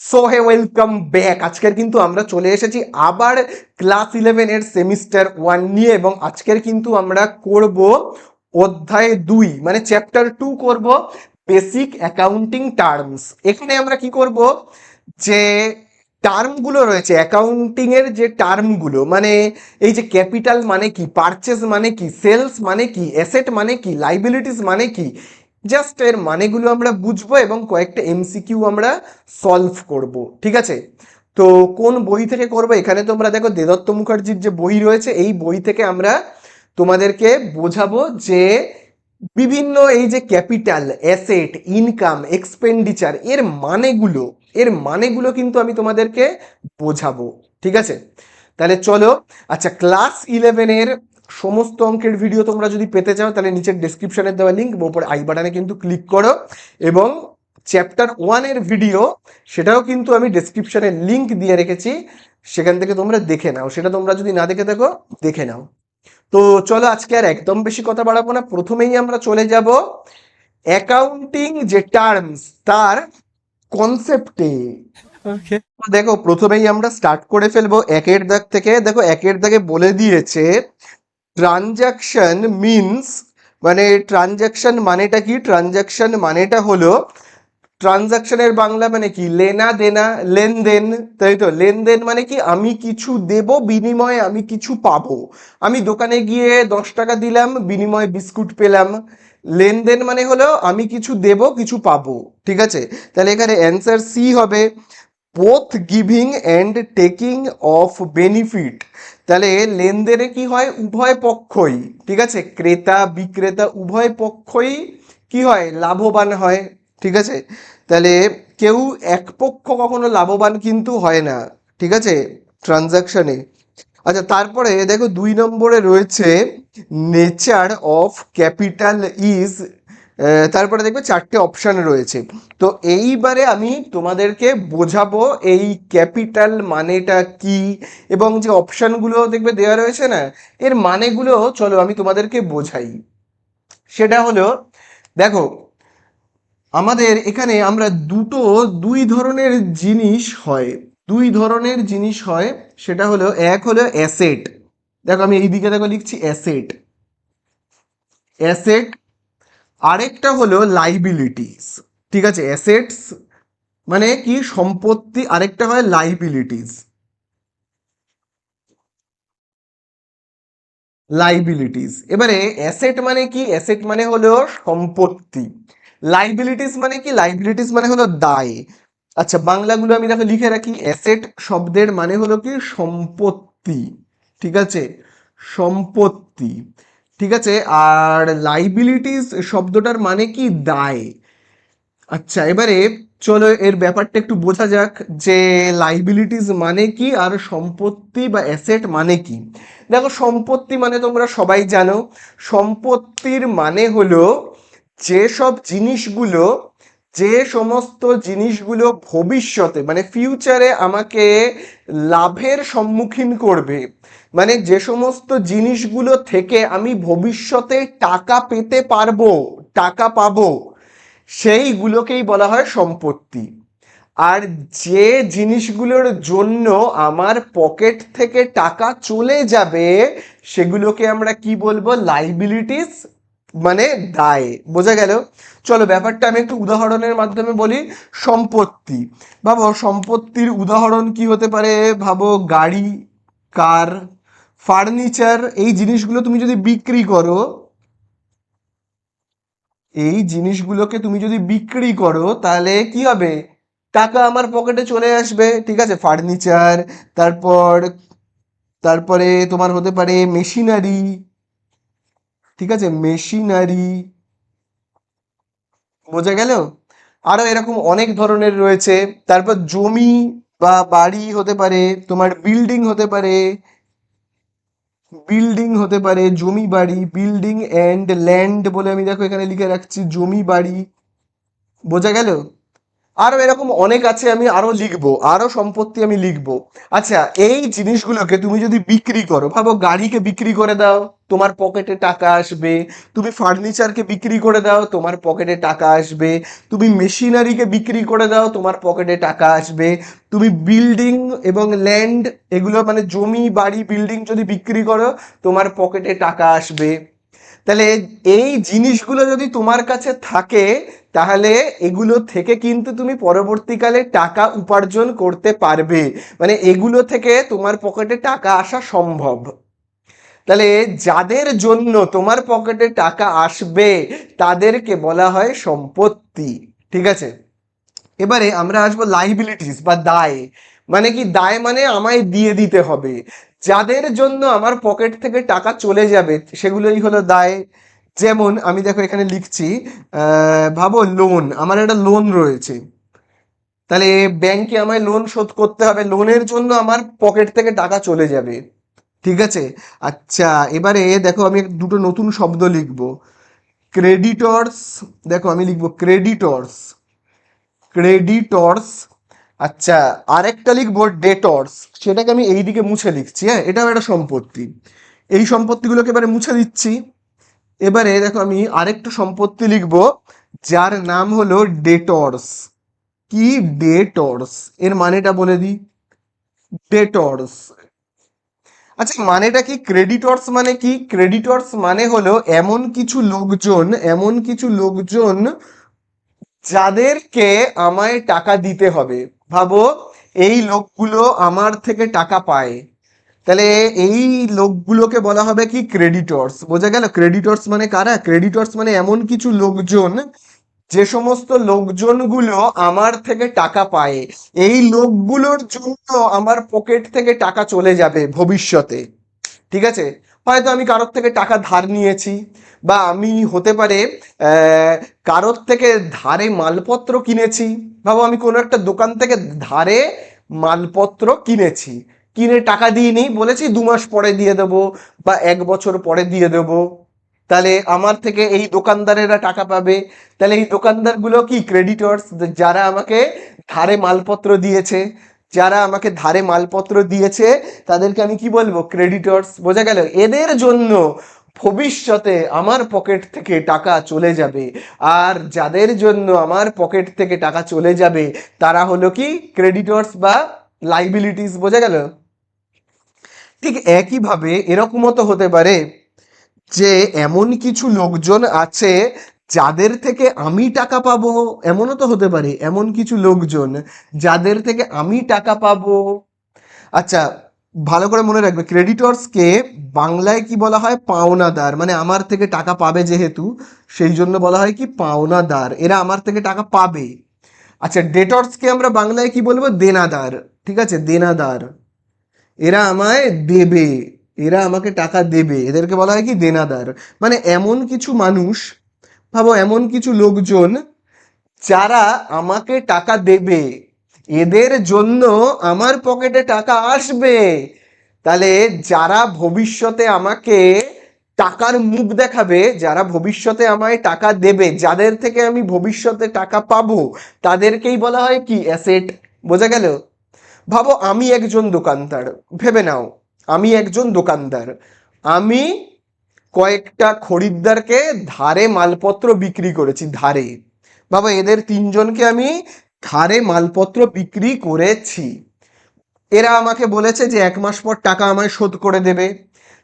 So hey welcome back. আজকের কিন্তু আমরা চলে এসেছি আবার ক্লাস 11 এর সেমিস্টার 1 নিয়ে, এবং আজকের কিন্তু আমরা করব অধ্যায় 2 মানে চ্যাপ্টার 2 করব বেসিক অ্যাকাউন্টিং টার্মস। এখানে আমরা কি করব, যে টার্মগুলো রয়েছে অ্যাকাউন্টিং এর, যে টার্মগুলো মানে এই যে ক্যাপিটাল মানে কি, পারচেজ মানে কি, সেলস মানে কি, অ্যাসেট মানে কি, লাইবিলিটিস মানে কি, জাস্ট এর মানেগুলো আমরা বুঝবো এবং কয়েকটা এমসিকিউ আমরা সলভ করব। ঠিক আছে? তো কোন বই থেকে করব, এখানে তোমরা দেখো দেদত্ত মুখার্জির যে বই রয়েছে, এই বই থেকে আমরা তোমাদেরকে বোঝাবো যে বিভিন্ন এই যে ক্যাপিটাল, অ্যাসেট, ইনকাম, এক্সপেন্ডিচার এর মানেগুলো কিন্তু আমি তোমাদেরকে বোঝাবো। ঠিক আছে? তাহলে চলো। আচ্ছা, ক্লাস 11 এর সমস্ত অঙ্কের ভিডিও তোমরা যদি পেতে চাও তাহলে নিচের ডেসক্রিপশনে দেওয়া লিঙ্ক বা উপর আই বাটনে কিন্তু ক্লিক করো, এবং চ্যাপ্টার 1 এর ভিডিও সেটাও কিন্তু আমি ডেসক্রিপশনে লিঙ্ক দিয়ে রেখেছি, সেখান থেকে তোমরা দেখে নাও। সেটা তোমরা যদি না দেখে থাকো, দেখে নাও। তো চলো, আজকে আর একদম বেশি কথা বাড়াবো না, প্রথমেই আমরা চলে যাব অ্যাকাউন্টিং যে টার্মস তার কনসেপ্টে। ওকে। দেখো, প্রথমেই আমরা স্টার্ট করে ফেলবো একের দাগ থেকে। দেখো, একের দাগে বলে দিয়েছে ট্রানজাকশন মিনস, মানে ট্রানজাকশন মানেটা কি? ট্রানজাকশন মানেটা হলো, ট্রানজাকশনের বাংলা মানে কি? লেনা দেনা, লেনদেন। তাই তো, লেনদেন মানে কি? আমি কিছু দেব, বিনিময়ে আমি কিছু পাবো। আমি দোকানে গিয়ে 10 টাকা দিলাম, বিনিময়ে বিস্কুট পেলাম। লেনদেন মানে হলো আমি কিছু দেব, কিছু পাবো। ঠিক আছে? তাহলে এখানে অ্যান্সার সি হবে, both giving and taking off benefit. তাহলে লেনদেনে কি হয়? উভয় পক্ষই, ঠিক আছে, ক্রেতা বিক্রেতা উভয় পক্ষই কি হয়? লাভবান হয়। ঠিক আছে? তাহলে কেউ এক পক্ষ কখনো লাভবান কিন্তু হয় না। ঠিক আছে? ট্রানজাকশনে। আচ্ছা, তারপরে দেখো 2 নম্বরে রয়েছে নেচার অফ ক্যাপিটাল ইজ, তারপরে দেখবে 4টে অপশান রয়েছে। তো এইবারে আমি তোমাদেরকে বোঝাবো এই ক্যাপিটাল মানেটা কি, এবং যে অপশানগুলো দেখবে দেওয়া রয়েছে না, এর মানেগুলো চলো আমি তোমাদেরকে বোঝাই। সেটা হলো, দেখো, আমাদের এখানে আমরা দুই ধরনের জিনিস হয়, সেটা হলো, এক হলো অ্যাসেট। দেখো আমি এই দিকে দেখো লিখছি অ্যাসেট, অ্যাসেট। আরেকটা হলো লাইবিলিটিস। ঠিক আছে? অ্যাসেটস মানে কি? সম্পত্তি। আরেকটা হয় লাইবিলিটিস, এবারে অ্যাসেট মানে কি? অ্যাসেট মানে হলো সম্পত্তি। লাইবিলিটিস মানে কি? লাইবিলিটিস মানে হলো দায়। আচ্ছা, বাংলাগুলো আমি দেখো লিখে রাখি। অ্যাসেট শব্দের মানে হলো কি? সম্পত্তি। ঠিক আছে? সম্পত্তি। ঠিক আছে? আর লাইবিলিটিস শব্দটার মানে কি? দায়। আচ্ছা, এবারে চলো এর ব্যাপারটা একটু বোঝা যাক, যে লাইবিলিটিস মানে কি আর সম্পত্তি বা অ্যাসেট মানে কি। দেখো, সম্পত্তি মানে তোমরা সবাই জানো। সম্পত্তির মানে হলো যেসব জিনিসগুলো, যে সমস্ত জিনিসগুলো ভবিষ্যতে মানে ফিউচারে আমাকে লাভের সম্মুখীন করবে, মানে যে সমস্ত জিনিসগুলো থেকে আমি ভবিষ্যতে টাকা পেতে পারবো, টাকা পাবো, সেইগুলোকেই বলা হয় সম্পত্তি। আর যে জিনিসগুলোর জন্য আমার পকেট থেকে টাকা চলে যাবে, সেগুলোকে আমরা কি বলবো? লাইবিলিটিস, মানে দায়। বোঝা গেল? চলো ব্যাপারটা আমি একটু উদাহরণের মাধ্যমে বলি। সম্পত্তি, ভাবো সম্পত্তির উদাহরণ কি হতে পারে? ভাবো গাড়ি, কার, ফার্নিচার। এই জিনিসগুলো তুমি যদি বিক্রি করো, এই জিনিসগুলোকে তুমি যদি বিক্রি করো তাহলে কি হবে? টাকা আমার পকেটে চলে আসবে। ঠিক আছে? ফার্নিচার, তারপর তারপরে তোমার হতে পারে মেশিনারি। ঠিক আছে? মেশিনারি। বোঝা গেল? আরো এরকম অনেক ধরনের রয়েছে। তারপর জমি বা বাড়ি হতে পারে, তোমার বিল্ডিং হতে পারে, জমি বাড়ি, বিল্ডিং অ্যান্ড ল্যান্ড বলে আমি দেখো এখানে লিখে রাখছি, জমি বাড়ি। বোঝা গেল? আরো এরকম অনেক আছে, আমি আরো লিখবো, আরো সম্পত্তি আমি লিখবো। আচ্ছা, এই জিনিসগুলোকে তুমি যদি বিক্রি করো, ভাবো গাড়িকে বিক্রি করে দাও, তোমার পকেটে টাকা আসবে। তুমি ফার্নিচারকে বিক্রি করে দাও, তোমার পকেটে টাকা আসবে। তুমি মেশিনারিকে বিক্রি করে দাও, তোমার পকেটে টাকা আসবে। তুমি বিল্ডিং এবং ল্যান্ড, এগুলো মানে জমি বাড়ি বিল্ডিং যদি বিক্রি করো, তোমার পকেটে টাকা আসবে। তাহলে এই জিনিসগুলো যদি তোমার কাছে থাকে, তাহলে এগুলো থেকে কিন্তু তুমি পরবর্তীকালে টাকা উপার্জন করতে পারবে, মানে এগুলো থেকে তোমার পকেটে টাকা আসা সম্ভব। তাহলে যাদের জন্য তোমার পকেটে টাকা আসবে তাদেরকে বলা হয় সম্পত্তি। ঠিক আছে, এবারে আমরা আসবো লাইবিলিটিস বা দায়। মানে কি, দায় মানে আমায় দিয়ে দিতে হবে। যাদের জন্য আমার পকেট থেকে টাকা চলে যাবে সেগুলোই হলো দায়। যেমন আমি দেখো এখানে লিখছি, ভাবো লোন, আমার একটা লোন রয়েছে, তাহলে ব্যাংকে আমায় লোন শোধ করতে হবে, লোনের জন্য আমার পকেট থেকে টাকা চলে যাবে। ঠিক আছে। আচ্ছা, এবারে দেখো আমি দুটো নতুন শব্দ লিখবো, ক্রেডিটর্স। দেখো আমি লিখবো ক্রেডিটর্স, ক্রেডিটর্স। আচ্ছা, আরেকটা লিখবো ডেটর্স, সেটাকে আমি এইদিকে মুছে লিখছি। হ্যাঁ, এটাও একটা সম্পত্তি। এই সম্পত্তিগুলোকে এবারে মুছে দিচ্ছি। এবারে দেখো আমি আরেকটা সম্পত্তি লিখবো যার নাম হলো ডেটর্স। কি? ডেটর্স। এর মানেটা বলে দিই, ডেটর্স। আচ্ছা, মানেটা কি? ক্রেডিটর্স মানে কি? ক্রেডিটর্স মানে হলো এমন কিছু লোকজন, এমন কিছু লোকজন যাদেরকে আমায় টাকা দিতে হবে। ভাবো, এই লোকগুলো আমার থেকে টাকা পায়, তাহলে এই লোকগুলোকে বলা হবে কি? ক্রেডিটর্স। বোঝা গেল? ক্রেডিটর্স মানে কারা? ক্রেডিটর্স মানে এমন কিছু লোকজন, যে সমস্ত লোকজনগুলো আমার থেকে টাকা পায়, এই লোকগুলোর জন্য আমার পকেট থেকে টাকা চলে যাবে ভবিষ্যতে। ঠিক আছে, হয়তো আমি কারোর থেকে টাকা ধার নিয়েছি, বা আমি হতে পারে কারোর থেকে ধারে মালপত্র কিনেছি। ভাবো আমি কোনো একটা দোকান থেকে ধারে মালপত্র কিনেছি, কিনে টাকা দিইনি, বলেছি 2 মাস পরে দিয়ে দেবো বা 1 বছর পরে দিয়ে দেবো। তাহলে আমার থেকে এই দোকানদারেরা টাকা পাবে। তাহলে এই দোকানদারগুলো কি? ক্রেডিটর্স। যারা আমাকে ধারে মালপত্র দিয়েছে, যারা আমাকে ধারে মালপত্র দিয়েছে তাদেরকে আমি কি বলবো? ক্রেডিটর্স। বোঝা গেল? এদের জন্য ভবিষ্যতে আমার পকেট থেকে টাকা চলে যাবে। আর যাদের জন্য আমার পকেট থেকে টাকা চলে যাবে তারা হলো কি? ক্রেডিটর্স বা লাইবিলিটিস। বোঝা গেল? ঠিক একইভাবে এরকমও তো হতে পারে যে এমন কিছু লোকজন আছে যাদের থেকে আমি টাকা পাবো, এমনও তো হতে পারে এমন কিছু লোকজন যাদের থেকে আমি টাকা পাবো। আচ্ছা, ভালো করে মনে রাখবে, ক্রেডিটর্সকে বাংলায় কি বলা হয়? পাওনাদার। মানে আমার থেকে টাকা পাবে যেহেতু, সেই জন্য বলা হয় কি? পাওনাদার। এরা আমার থেকে টাকা পাবে। আচ্ছা, ডেটর্সকে আমরা বাংলায় কি বলবো? দেনাদার। ঠিক আছে, দেনাদার। এরা আমায় দেবে, এরা আমাকে টাকা দেবে, এদেরকে বলা হয় কি? দেনাদার। মানে এমন কিছু মানুষ, ভাবো এমন কিছু লোকজন যারা আমাকে টাকা দেবে, এদের জন্য আমার পকেটে টাকা আসবে। তাহলে যারা ভবিষ্যতে আমাকে টাকার মুখ দেখাবে, যারা ভবিষ্যতে আমায় টাকা দেবে, যাদের থেকে আমি ভবিষ্যতে টাকা পাবো, তাদেরকেই বলা হয় কি? অ্যাসেট। বোঝা গেল? ভাবো আমি একজন দোকানদার, ভেবে নাও আমি একজন দোকানদার, আমি কয়েকটা খরিদ্দারকে ধারে মালপত্র বিক্রি করেছি, ধারে। বাবা এদের 3জনকে আমি ধারে মালপত্র বিক্রি করেছি। এরা আমাকে বলেছে যে 1 মাস পর টাকা আমায় শোধ করে দেবে।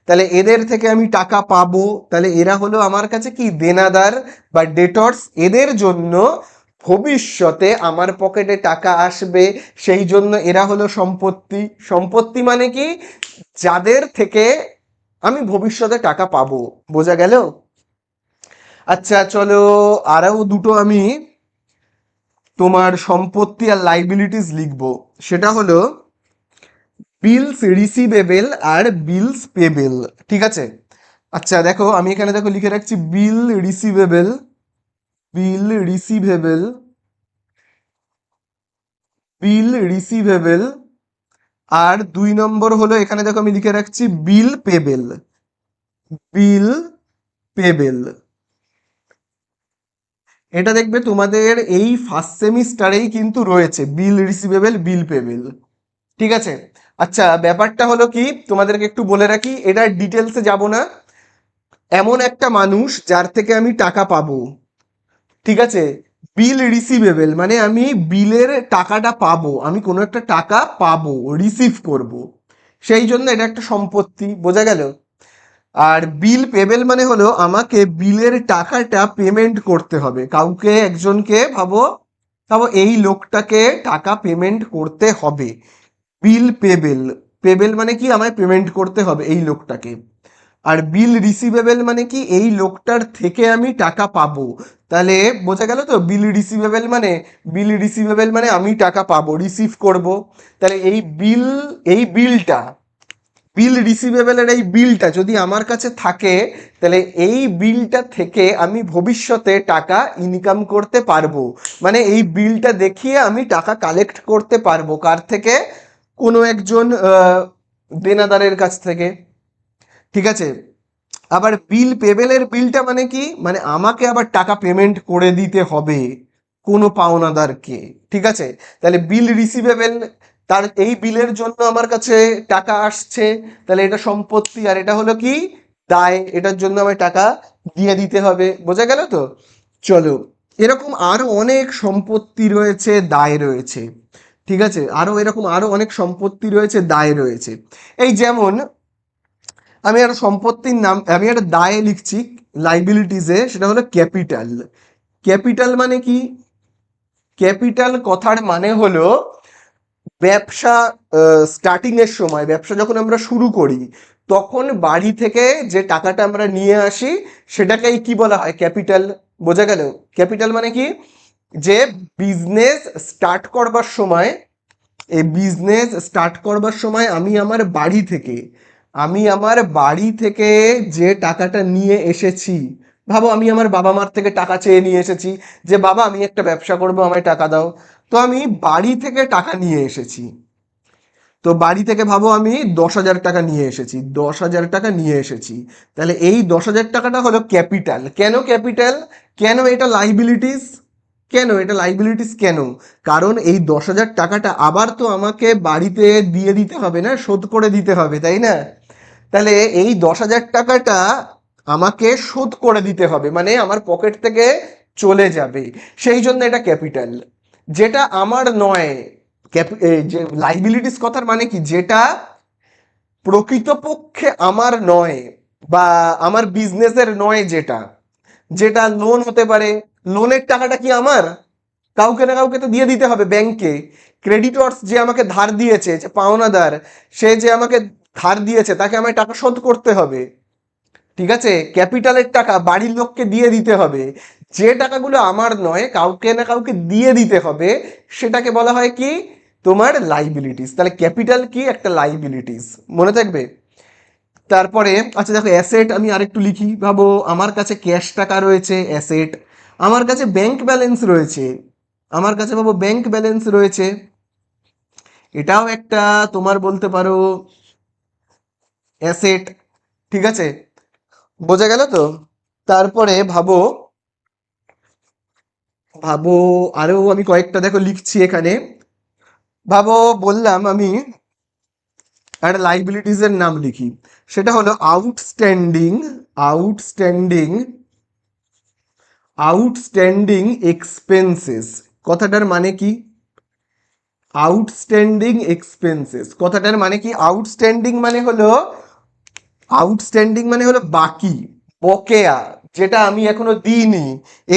তাহলে এদের থেকে আমি টাকা পাবো, তাহলে এরা হলো আমার কাছে কি? দেনাদার বা ডেটর্স। এদের জন্য ভবিষ্যতে আমার পকেটে টাকা আসবে, সেই জন্য এরা হলো সম্পত্তি। সম্পত্তি মানে কি? যাদের থেকে আমি ভবিষ্যতে টাকা পাবো। বোঝা গেল? আচ্ছা চলো, আরও দুটো আমি তোমার সম্পত্তি আর লাইবিলিটিস লিখবো। সেটা হলো বিলস রিসিভেবল আর বিলস পেবেল। ঠিক আছে। আচ্ছা দেখো আমি এখানে দেখো লিখে রাখছি বিল রিসিভেবল, বিল রিসিভেবল, বিল রিসিভেবল। আর 2 নম্বর হলো এখানে দেখো আমি লিখে রাখছি বিল পেবেল, বিল পেবেল। এটা দেখবে তোমাদের এই ফার্স্ট সেমিস্টারেই কিন্তু রয়েছে, বিল রিসিভেবল, বিল পেবেল। ঠিক আছে। আচ্ছা ব্যাপারটা হলো কি, তোমাদেরকে একটু বলে রাখি, এটা ডিটেলসে যাব না। এমন একটা মানুষ যার থেকে আমি টাকা পাবো, ঠিক আছে। বিল রিসিভেবল মানে আমি বিলের টাকাটা পাবো, আমি কোনো একটা টাকা পাবো, রিসিভ করব, সেই জন্য এটা একটা সম্পত্তি, বোঝা গেল। আর বিল পেবেল মানে হলো আমাকে বিলের টাকাটা পেমেন্ট করতে হবে, কাউকে, একজনকে, ভাবো ভাবো এই লোকটাকে টাকা পেমেন্ট করতে হবে। বিল পেবেল, পেবেল মানে কি আমায় পেমেন্ট করতে হবে এই লোকটাকে। আর বিল রিসিভেবল মানে কি এই লোকটার থেকে আমি টাকা পাবো। তাহলে বোঝা গেল তো, বিল রিসিভেবল মানে, বিল রিসিভেবল মানে আমি টাকা পাবো, রিসিভ করব। তাহলে এই বিলটা, বিল রিসিভেবলের এই বিলটা যদি আমার কাছে থাকে, তাহলে এই বিলটা থেকে আমি ভবিষ্যতে টাকা ইনকাম করতে পারবো। মানে এই বিলটা দেখিয়ে আমি টাকা কালেক্ট করতে পারবো, কার থেকে? কোনো একজন দেনাদারের কাছ থেকে, ঠিক আছে। আবার বিল পেবেলের বিলটা মানে কি, মানে আমাকে আবার টাকা পেমেন্ট করে দিতে হবে কোনো পাওনাদারকে, ঠিক আছে। তাহলে বিল রিসিভেবল, তার এই বিলের জন্য আমার কাছে টাকা আসছে, তাহলে এটা সম্পত্তি। আর এটা হলো কি, দায়, এটার জন্য আমায় টাকা দিয়ে দিতে হবে, বোঝা গেল তো। চলো, এরকম আরো অনেক সম্পত্তি রয়েছে, দায় রয়েছে, ঠিক আছে। আরো অনেক সম্পত্তি রয়েছে, দায় রয়েছে। এই যেমন আমি একটা সম্পত্তির নাম, আমি একটা দায়ে লিখছি লাইবিলিটিসে, সেটা হলো ক্যাপিটাল। ক্যাপিটাল মানে কি? ক্যাপিটাল কথার মানে হলো ব্যবসা স্টার্টিং এর সময়, ব্যবসা যখন আমরা শুরু করি, তখন বাড়ি থেকে যে টাকাটা আমরা নিয়ে আসি, সেটাকেই কি বলা হয়? ক্যাপিটাল, বোঝা গেল। ক্যাপিটাল মানে কি, যে বিজনেস স্টার্ট করবার সময়, এই বিজনেস স্টার্ট করবার সময় আমি আমার বাড়ি থেকে যে টাকাটা নিয়ে এসেছি, ভাবো আমি আমার বাবা মার থেকে টাকা চেয়ে নিয়ে এসেছি, যে বাবা আমি একটা ব্যবসা করব, আমায় টাকা দাও। তো আমি বাড়ি থেকে টাকা নিয়ে এসেছি, তো বাড়ি থেকে ভাবো আমি 10,000 টাকা নিয়ে এসেছি, 10,000 টাকা নিয়ে এসেছি। তাহলে এই 10,000 টাকাটা হলো ক্যাপিটাল। কেন ক্যাপিটাল? কেন এটা লাইবিলিটিস? কেন এটা লাইবিলিটিস কেন? কারণ এই 10,000 টাকাটা আবার তো আমাকে বাড়িতে দিয়ে দিতে হবে না, শোধ করে দিতে হবে, তাই না? তাহলে এই 10,000 টাকাটা আমাকে শোধ করে দিতে হবে, মানে আমার পকেট থেকে চলে যাবে, সেই জন্য এটা ক্যাপিটাল। যেটা আমার নয়, এই যে লাইবিলিটিস কথার মানে কি, যেটা প্রকৃতপক্ষে আমার নয়, বা আমার বিজনেসের নয়, যেটা, যেটা লোন হতে পারে। লোনের টাকাটা কি আমার? কাউকে না কাউকে তো দিয়ে দিতে হবে, ব্যাংকে। ক্রেডিটর্স যে আমাকে ধার দিয়েছে, যে পাওনাদার, সে যে আমাকে ধার দিয়েছে, তাকে আমায় টাকা শোধ করতে হবে, ঠিক আছে। ক্যাপিটালের টাকা বাড়ির লোককে দিয়ে দিতে হবে। যে টাকাগুলো আমার নয়, কাউকে না কাউকে দিয়ে দিতে হবে, সেটাকে বলা হয় কি, তোমার লাইবিলিটিস। তাহলে ক্যাপিটাল কি, একটা লাইবিলিটিস, মনে থাকবে। তারপরে আচ্ছা দেখো, অ্যাসেট আমি আরেকটু লিখি, ভাবো আমার কাছে ক্যাশ টাকা রয়েছে, অ্যাসেট। আমার কাছে ব্যাংক ব্যালেন্স রয়েছে, আমার কাছে ভাবো ব্যাংক ব্যালেন্স রয়েছে, এটাও একটা তোমার বলতে পারো অ্যাসেট, ঠিক আছে। বোঝা গেল তো। তারপরে ভাবো, ভাবো আরো আমি কয়েকটা দেখো লিখছি এখানে। ভাবো, বললাম আমি একটা লাইবিলিটিস এর নাম লিখি, সেটা হলো আউটস্ট্যান্ডিং, আউটস্ট্যান্ডিং, আউটস্ট্যান্ডিং এক্সপেন্সেস। কথাটার মানে কি? আউটস্ট্যান্ডিং এক্সপেন্সেস কথাটার মানে কি? আউটস্ট্যান্ডিং মানে হলো, আউটস্ট্যান্ডিং মানে হলো বাকি, বকেয়া, যেটা আমি এখনো দিইনি।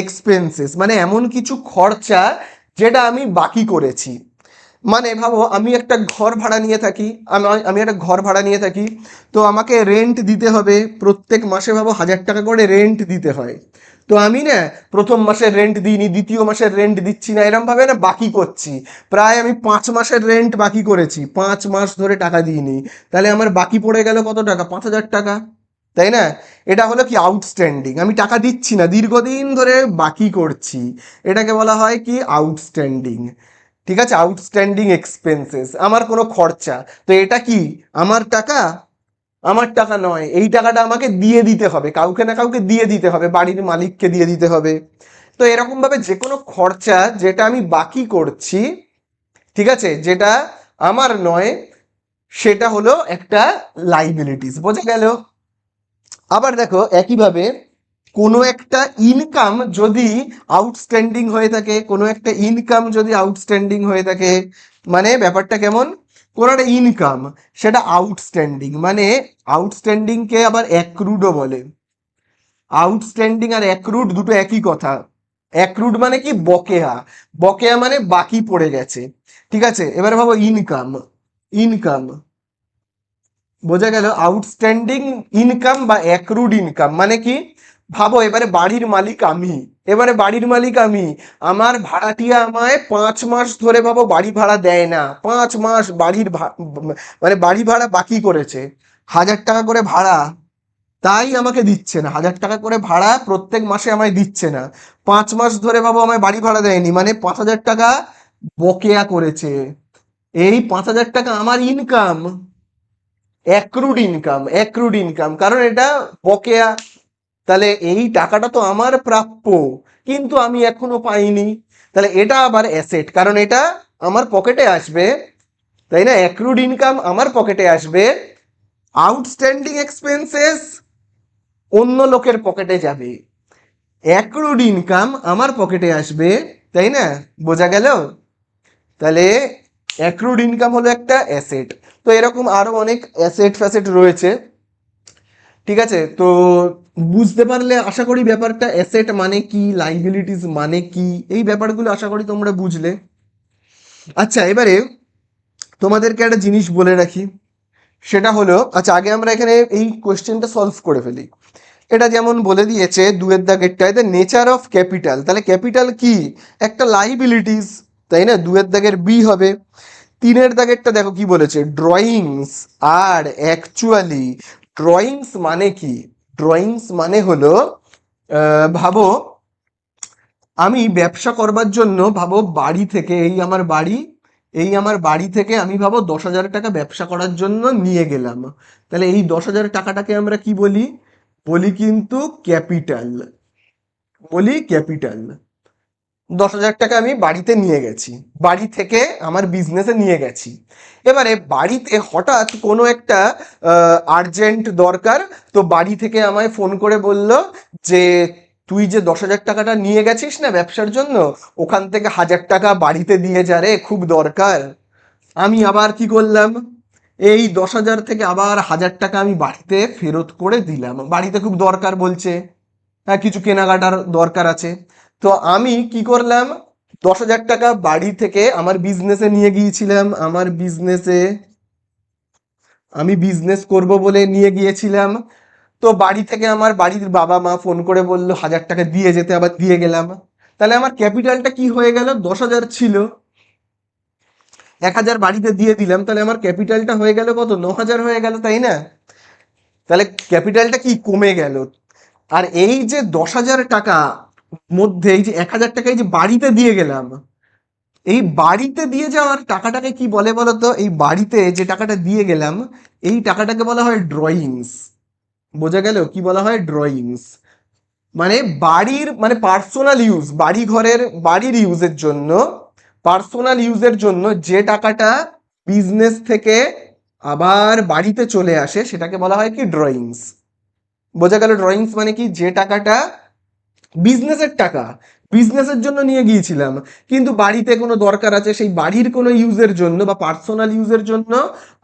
এক্সপেন্সেস মানে এমন কিছু খরচা যেটা আমি বাকি করেছি। মানে ভাবো আমি একটা ঘর ভাড়া নিয়ে থাকি, আমি একটা ঘর ভাড়া নিয়ে থাকি, তো আমাকে রেন্ট দিতে হবে প্রত্যেক মাসে, ভাবো 1,000 টাকা করে রেন্ট দিতে হয়। তো আমি না প্রথম মাসের রেন্ট দিইনি, দ্বিতীয় মাসের রেন্ট দিচ্ছি না, এরম ভাবে না বাকি করছি। প্রায় আমি 5 মাসের রেন্ট বাকি করেছি, 5 মাস ধরে টাকা দিইনি। তাহলে আমার বাকি পড়ে গেল কত টাকা? 5,000 টাকা, তাই না? এটা হলো কি, আউটস্ট্যান্ডিং। আমি টাকা দিচ্ছি না, দীর্ঘদিন ধরে বাকি করছি, এটাকে বলা হয় কি, আউটস্ট্যান্ডিং, ঠিক আছে। আউটস্ট্যান্ডিং এক্সপেন্সেস, আমার কোনো খরচা। তো এটা কি, আমার টাকা? আমার টাকা নয়, এই টাকাটা আমাকে দিয়ে দিতে হবে, কাউকে না কাউকে দিয়ে দিতে হবে, বাড়ির মালিককে দিয়ে দিতে হবে। তো এরকম ভাবে যে কোনো খরচা যেটা আমি বাকি করছি, ঠিক আছে, যেটা আমার নয়, সেটা হলো একটা লাইবিলিটিস, বোঝা গেল। আবার দেখো একইভাবে কোনো একটা ইনকাম যদি আউটস্ট্যান্ডিং হয়ে থাকে, কোনো একটা ইনকাম যদি আউটস্ট্যান্ডিং হয়ে থাকে, মানে ব্যাপারটা কেমন, কোনো একটা ইনকাম সেটা আউটস্ট্যান্ডিং, মানে আউটস্ট্যান্ডিংকে আবার অ্যাক্রুডও বলে। আউটস্ট্যান্ডিং আর অ্যাক্রুড দুটো একই কথা। অ্যাক্রুড মানে কি, বকেয়া। বকেয়া মানে বাকি পড়ে গেছে। ঠিক আছে, এবার ভাবো ইনকাম। ইনকাম বোঝা গেল। আউটস্ট্যান্ডিং ইনকাম বা অ্যাক্রুড ইনকাম মানে কি, ভাবো এবারে বাড়ির মালিক আমি। এবারে বাড়ির মালিক আমি, আমার ভাড়াটিয়া আমায় 5 মাস ধরে ভাবো বাড়ি ভাড়া দেয় না, 5 মাস মানে বাড়ি ভাড়া বাকি করেছে, 1000 টাকা করে ভাড়া, তাই আমাকে দিচ্ছে না, 1000 টাকা করে ভাড়া প্রত্যেক মাসে আমায় দিচ্ছে না, 5 মাস ধরে ভাবো আমায় বাড়ি ভাড়া দেয়নি, মানে 5000 টাকা বকেয়া করেছে। এই 5000 টাকা আমার income, accrued income, accrued income, কারণ এটা বকেয়া। তাহলে এই টাকাটা তো আমার প্রাপ্য, কিন্তু আমি এখনো পাইনি। তাহলে এটা আবার অ্যাসেট, কারণ এটা আমার পকেটে আসবে, তাই না? অ্যাক্রুড ইনকাম আমার পকেটে আসবে, আউটস্ট্যান্ডিং এক্সপেন্সেস অন্য লোকের পকেটে যাবে, অ্যাক্রুড ইনকাম আমার পকেটে আসবে, তাই না? বোঝা গেল? তাহলে অ্যাক্রুড ইনকাম হলো একটা অ্যাসেট। তো এরকম আরো অনেক অ্যাসেট ফ্যাসেট রয়েছে। ঠিক আছে, তো বুঝতে পারলে আশা করি ব্যাপারটা, অ্যাসেট মানে কি, লাইবিলিটিস মানে কি, এই ব্যাপারগুলো আশা করি তোমরা বুঝলে। আচ্ছা, এবারে তোমাদেরকে একটা জিনিস বলে রাখি, সেটা হলো, আচ্ছা আগে আমরা এখানে এই কোয়েশ্চেনটা সলভ করে ফেলি। এটা যেমন বলে দিয়েছে 2 এর দাগেরটায়, দ্য নেচার অফ ক্যাপিটাল, তাহলে ক্যাপিটাল কি, একটা লাইবিলিটিস, তাই না? 2 এর দাগের বি হবে। 3 এর দাগেরটা দেখো কি বলেছে, ড্রয়িংস আর অ্যাকচুয়ালি। ড্রয়িংস মানে কি, ড্রয়িংস মানে হলো, ভাবো আমি ব্যবসা করবার জন্য, ভাবো বাড়ি থেকে, এই আমার বাড়ি, এই আমার বাড়ি থেকে আমি ভাবো 10,000 টাকা ব্যবসা করার জন্য নিয়ে গেলাম। তাহলে এই 10,000 টাকাটাকে আমরা কি বলি, বলি কিন্তু ক্যাপিটাল, বলি ক্যাপিটাল। 10,000 টাকা আমি বাড়িতে নিয়ে গেছি, বাড়ি থেকে আমার বিজনেসে নিয়ে গেছি। এবারে বাড়িতে হঠাৎ কোনো একটা আর্জেন্ট দরকার, তো বাড়ি থেকে আমায় ফোন করে বলল যে তুই যে 10,000 টাকাটা নিয়ে গেছিস না ব্যবসার জন্য, ওখান থেকে 1,000 টাকা বাড়িতে দিয়ে যা রে, খুব দরকার। আমি আবার কি করলাম, এই 10,000 থেকে আবার 1,000 টাকা আমি বাড়িতে ফেরত করে দিলাম, বাড়িতে খুব দরকার বলছে, হ্যাঁ কিছু কেনাকাটার দরকার আছে। তো আমি কি করলাম, 10,000 টাকা বাড়ি থেকে আমার বিজনেসে নিয়ে গিয়েছিলাম, আমার বিজনেসে, আমি বিজনেস করব বলে নিয়ে গিয়েছিলাম। তো বাড়ি থেকে আমার বাড়ির বাবা মা ফোন করে বললো 1,000 টাকা দিয়ে যেতে, আবার দিয়ে গেলাম। তাহলে আমার ক্যাপিটালটা কি হয়ে গেল, 10,000 ছিল, 1,000 বাড়িতে দিয়ে দিলাম, তাহলে আমার ক্যাপিটালটা হয়ে গেল কত, 9,000 হয়ে গেল, তাই না? তাহলে ক্যাপিটালটা কি কমে গেল। আর এই যে 10,000 টাকা মধ্যে এই যে 1,000 টাকা এই যে বাড়িতে দিয়ে গেলাম, এই বাড়িতে দিয়ে যাওয়ার টাকাটাকে কি বলে বলো তো, এই বাড়িতে যে টাকাটা দিয়ে গেলাম, এই টাকাটাকে বলা হয় ড্রয়িংস। বোঝা গেল কি বলা হয়, ড্রয়িংস। মানে বাড়ির, মানে পার্সোনাল ইউজ, বাড়ি ঘরের বাড়ির ইউজের জন্য, পার্সোনাল ইউজের জন্য যে টাকাটা বিজনেস থেকে আবার বাড়িতে চলে আসে, সেটাকে বলা হয় কি, ড্রয়িংস। বোঝা গেল? ড্রয়িংস মানে কি, যে টাকাটা বিজনেসের টাকা, বিজনেসের জন্য নিয়ে গিয়েছিলাম, কিন্তু বাড়িতে কোনো দরকার আছে, সেই বাড়ির কোনো ইউজের জন্য বা পার্সোনাল ইউজের জন্য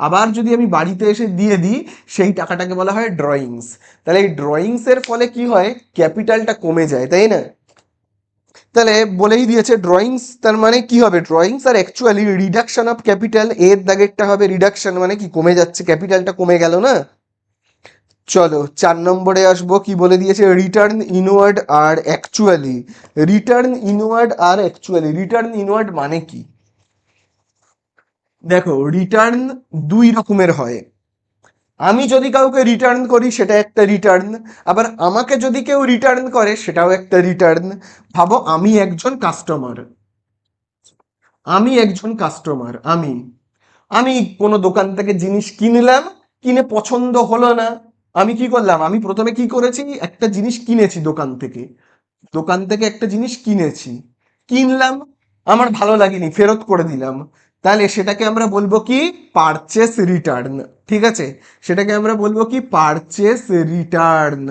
আবার যদি আমি বাড়িতে এসে দিয়ে দিই, সেই টাকাটাকে বলা হয় ড্রয়িংস। তাহলে এই ড্রয়িংসের ফলে কি হয়, ক্যাপিটালটা কমে যায়, তাই না? তাহলে বলেই দিয়েছে ড্রয়িংস তার মানে কি হবে, ড্রয়িংস আর অ্যাকচুয়ালি রিডাকশন অফ ক্যাপিটাল, এর দাগেরটা হবে রিডাকশন, মানে কি কমে যাচ্ছে, ক্যাপিটালটা কমে গেল না। চলো 4 নম্বরে আসবো, কি বলে দিয়েছে, রিটার্ন ইনওয়ার্ড আর অ্যাকচুয়ালি। রিটার্ন ইনওয়ার্ড আর অ্যাকচুয়ালি, রিটার্ন ইনওয়ার্ড মানে কি, দেখো রিটার্ন 2 রকমের হয়। আমি যদি কাউকে রিটার্ন করি সেটা একটা রিটার্ন, আবার আমাকে যদি কেউ রিটার্ন করে সেটাও একটা রিটার্ন। ভাবো আমি একজন কাস্টমার, আমি একজন কাস্টমার, আমি আমি কোনো দোকান থেকে জিনিস কিনলাম, কিনে পছন্দ হলো না, আমি কি করলাম, আমি প্রথমে কি করেছি, একটা জিনিস কিনেছি দোকান থেকে, দোকান থেকে একটা জিনিস কিনেছি, কিনলাম, আমার ভালো লাগেনি, ফেরত করে দিলাম। তাহলে সেটাকে আমরা বলবো কি পারচেস রিটার্ন। ঠিক আছে, সেটাকে আমরা বলবো কি পারচেস রিটার্ন।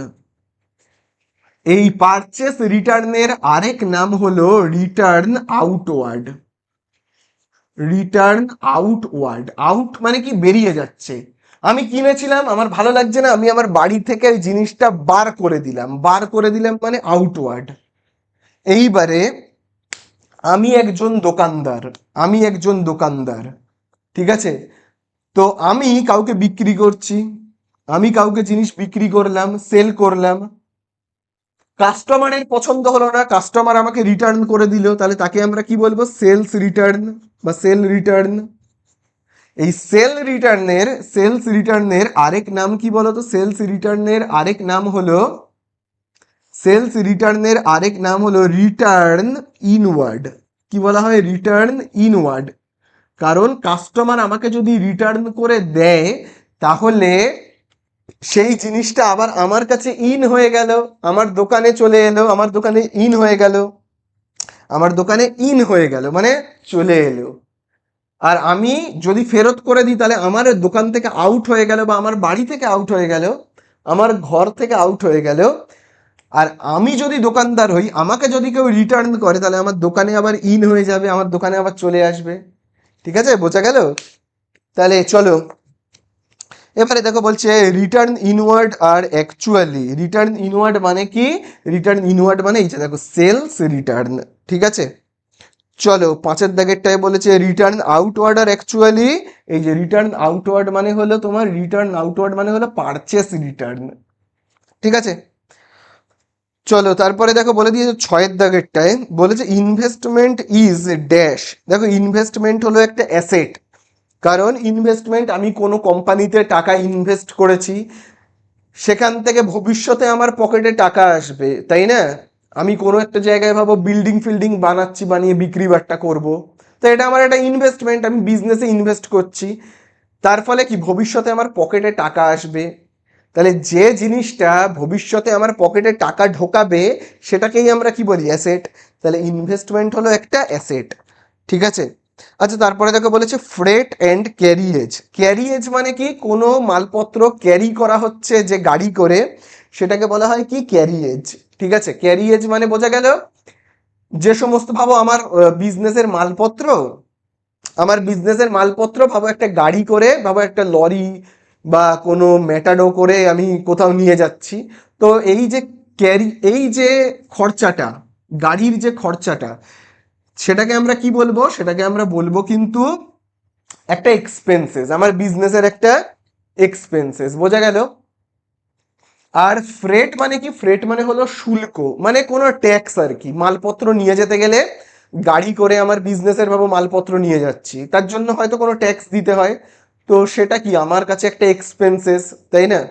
এই পারচেস রিটার্নের আরেক নাম হলো return outward. Return outward, out মানে কি বেরিয়ে যাচ্ছে। আমি কিনেছিলাম, আমার ভালো লাগছে না, আমি আমার বাড়ি থেকে ওই জিনিসটা বার করে দিলাম, বার করে দিলাম মানে আউটওয়ার্ড। এইবারে আমি একজন দোকানদার, আমি একজন দোকানদার, ঠিক আছে, তো আমি কাউকে বিক্রি করছি, আমি কাউকে জিনিস বিক্রি করলাম, সেল করলাম, কাস্টমারের পছন্দ হলো না, কাস্টমার আমাকে রিটার্ন করে দিল, তাহলে তাকে আমরা কি বলবো সেলস রিটার্ন বা সেল রিটার্ন। এই সেলস রিটার্নের আরেক নাম কি বলতো, সেলস রিটার্নের আরেক নাম হলো রিটার্ন ইনওয়ার্ড। কি বলা হয়, রিটার্ন ইনওয়ার্ড। কারণ কাস্টমার আমাকে যদি রিটার্ন করে দেয় তাহলে সেই জিনিসটা আবার আমার কাছে ইন হয়ে গেল, আমার দোকানে চলে এলো, আমার দোকানে ইন হয়ে গেল, আমার দোকানে ইন হয়ে গেল মানে চলে এলো। আর আমি যদি ফেরত করে দিই তাহলে আমার দোকান থেকে আউট হয়ে গেল, বা আমার বাড়ি থেকে আউট হয়ে গেল, আমার ঘর থেকে আউট হয়ে গেল। আর আমি যদি দোকানদার হই, আমাকে যদি কেউ রিটার্ন করে তাহলে আমার দোকানে আবার ইন হয়ে যাবে, আমার দোকানে আবার চলে আসবে। ঠিক আছে, বোঝা গেল? তাহলে চলো এবারে দেখো বলছে রিটার্ন ইনওয়ার্ড আর অ্যাকচুয়ালি। রিটার্ন ইনওয়ার্ড মানে কি, রিটার্ন ইনওয়ার্ড মানে এই যে দেখো সেলস রিটার্ন। ঠিক আছে, চলো পাঁচের দাগেরটায় বলেছে রিটার্ন আউটওয়ার্ড আর অ্যাকচুয়ালি। এই যে রিটার্ন আউটওয়ার্ড মানে হলো তোমার, রিটার্ন আউটওয়ার্ড মানে হলো পারচেস রিটার্ন। ঠিক আছে, চলো তারপরে দেখো বলে দিয়েছে ছয়ের দাগেরটায় বলেছে ইনভেস্টমেন্ট ইজ ড্যাশ। দেখো ইনভেস্টমেন্ট হলো একটা অ্যাসেট, কারণ ইনভেস্টমেন্ট আমি কোনো কোম্পানিতে টাকা ইনভেস্ট করেছি, সেখান থেকে ভবিষ্যতে আমার পকেটে টাকা আসবে, তাই না? আমি কোনো একটা জায়গায় ভাবো বিল্ডিং ফিল্ডিং বানাচ্ছি, বানিয়ে বিক্রি বাট্টা করবো, তো এটা আমার একটা ইনভেস্টমেন্ট, আমি বিজনেসে ইনভেস্ট করছি, তার ফলে কি ভবিষ্যতে আমার পকেটে টাকা আসবে। তাহলে যে জিনিসটা ভবিষ্যতে আমার পকেটে টাকা ঢোকাবে সেটাকেই আমরা কি বলি অ্যাসেট। তাহলে ইনভেস্টমেন্ট হলো একটা অ্যাসেট। ঠিক আছে, আচ্ছা তারপরে দেখো বলেছে ফ্রেট অ্যান্ড ক্যারিয়েজ। ক্যারিয়েজ মানে কি, কোনো মালপত্র ক্যারি করা হচ্ছে যে গাড়ি করে, সেটাকে বলা হয় কি ক্যারিয়েজ। ঠিক আছে, ক্যারিয়েজ মানে বোঝা গেল যে সমস্ত ভাবো আমার বিজনেসের মালপত্র, আমার বিজনেসের মালপত্র ভাবো একটা গাড়ি করে, ভাবো একটা লরি বা কোনো ম্যাটাডো করে আমি কোথাও নিয়ে যাচ্ছি, তো এই যে এই যে খরচাটা, গাড়ির যে খরচাটা, সেটাকে আমরা কি বলবো, সেটাকে আমরা বলবো কিন্তু একটা এক্সপেন্সেস, আমার বিজনেসের একটা এক্সপেন্সেস। বোঝা গেল? আর ফ্রেট মানে কি, ফ্রেট মানে হলো শুল্ক, মানে কোনো ট্যাক্স আর কি, মালপত্র নিয়ে যেতে গেলে গাড়ি করে আমার বিজনেসের ভাবে মালপত্র নিয়ে যাচ্ছি, তার জন্য হয়তো কোনো ট্যাক্স দিতে হয়, তো সেটা কি আমার কাছে একটা এক্সপেন্সেস, তাই না?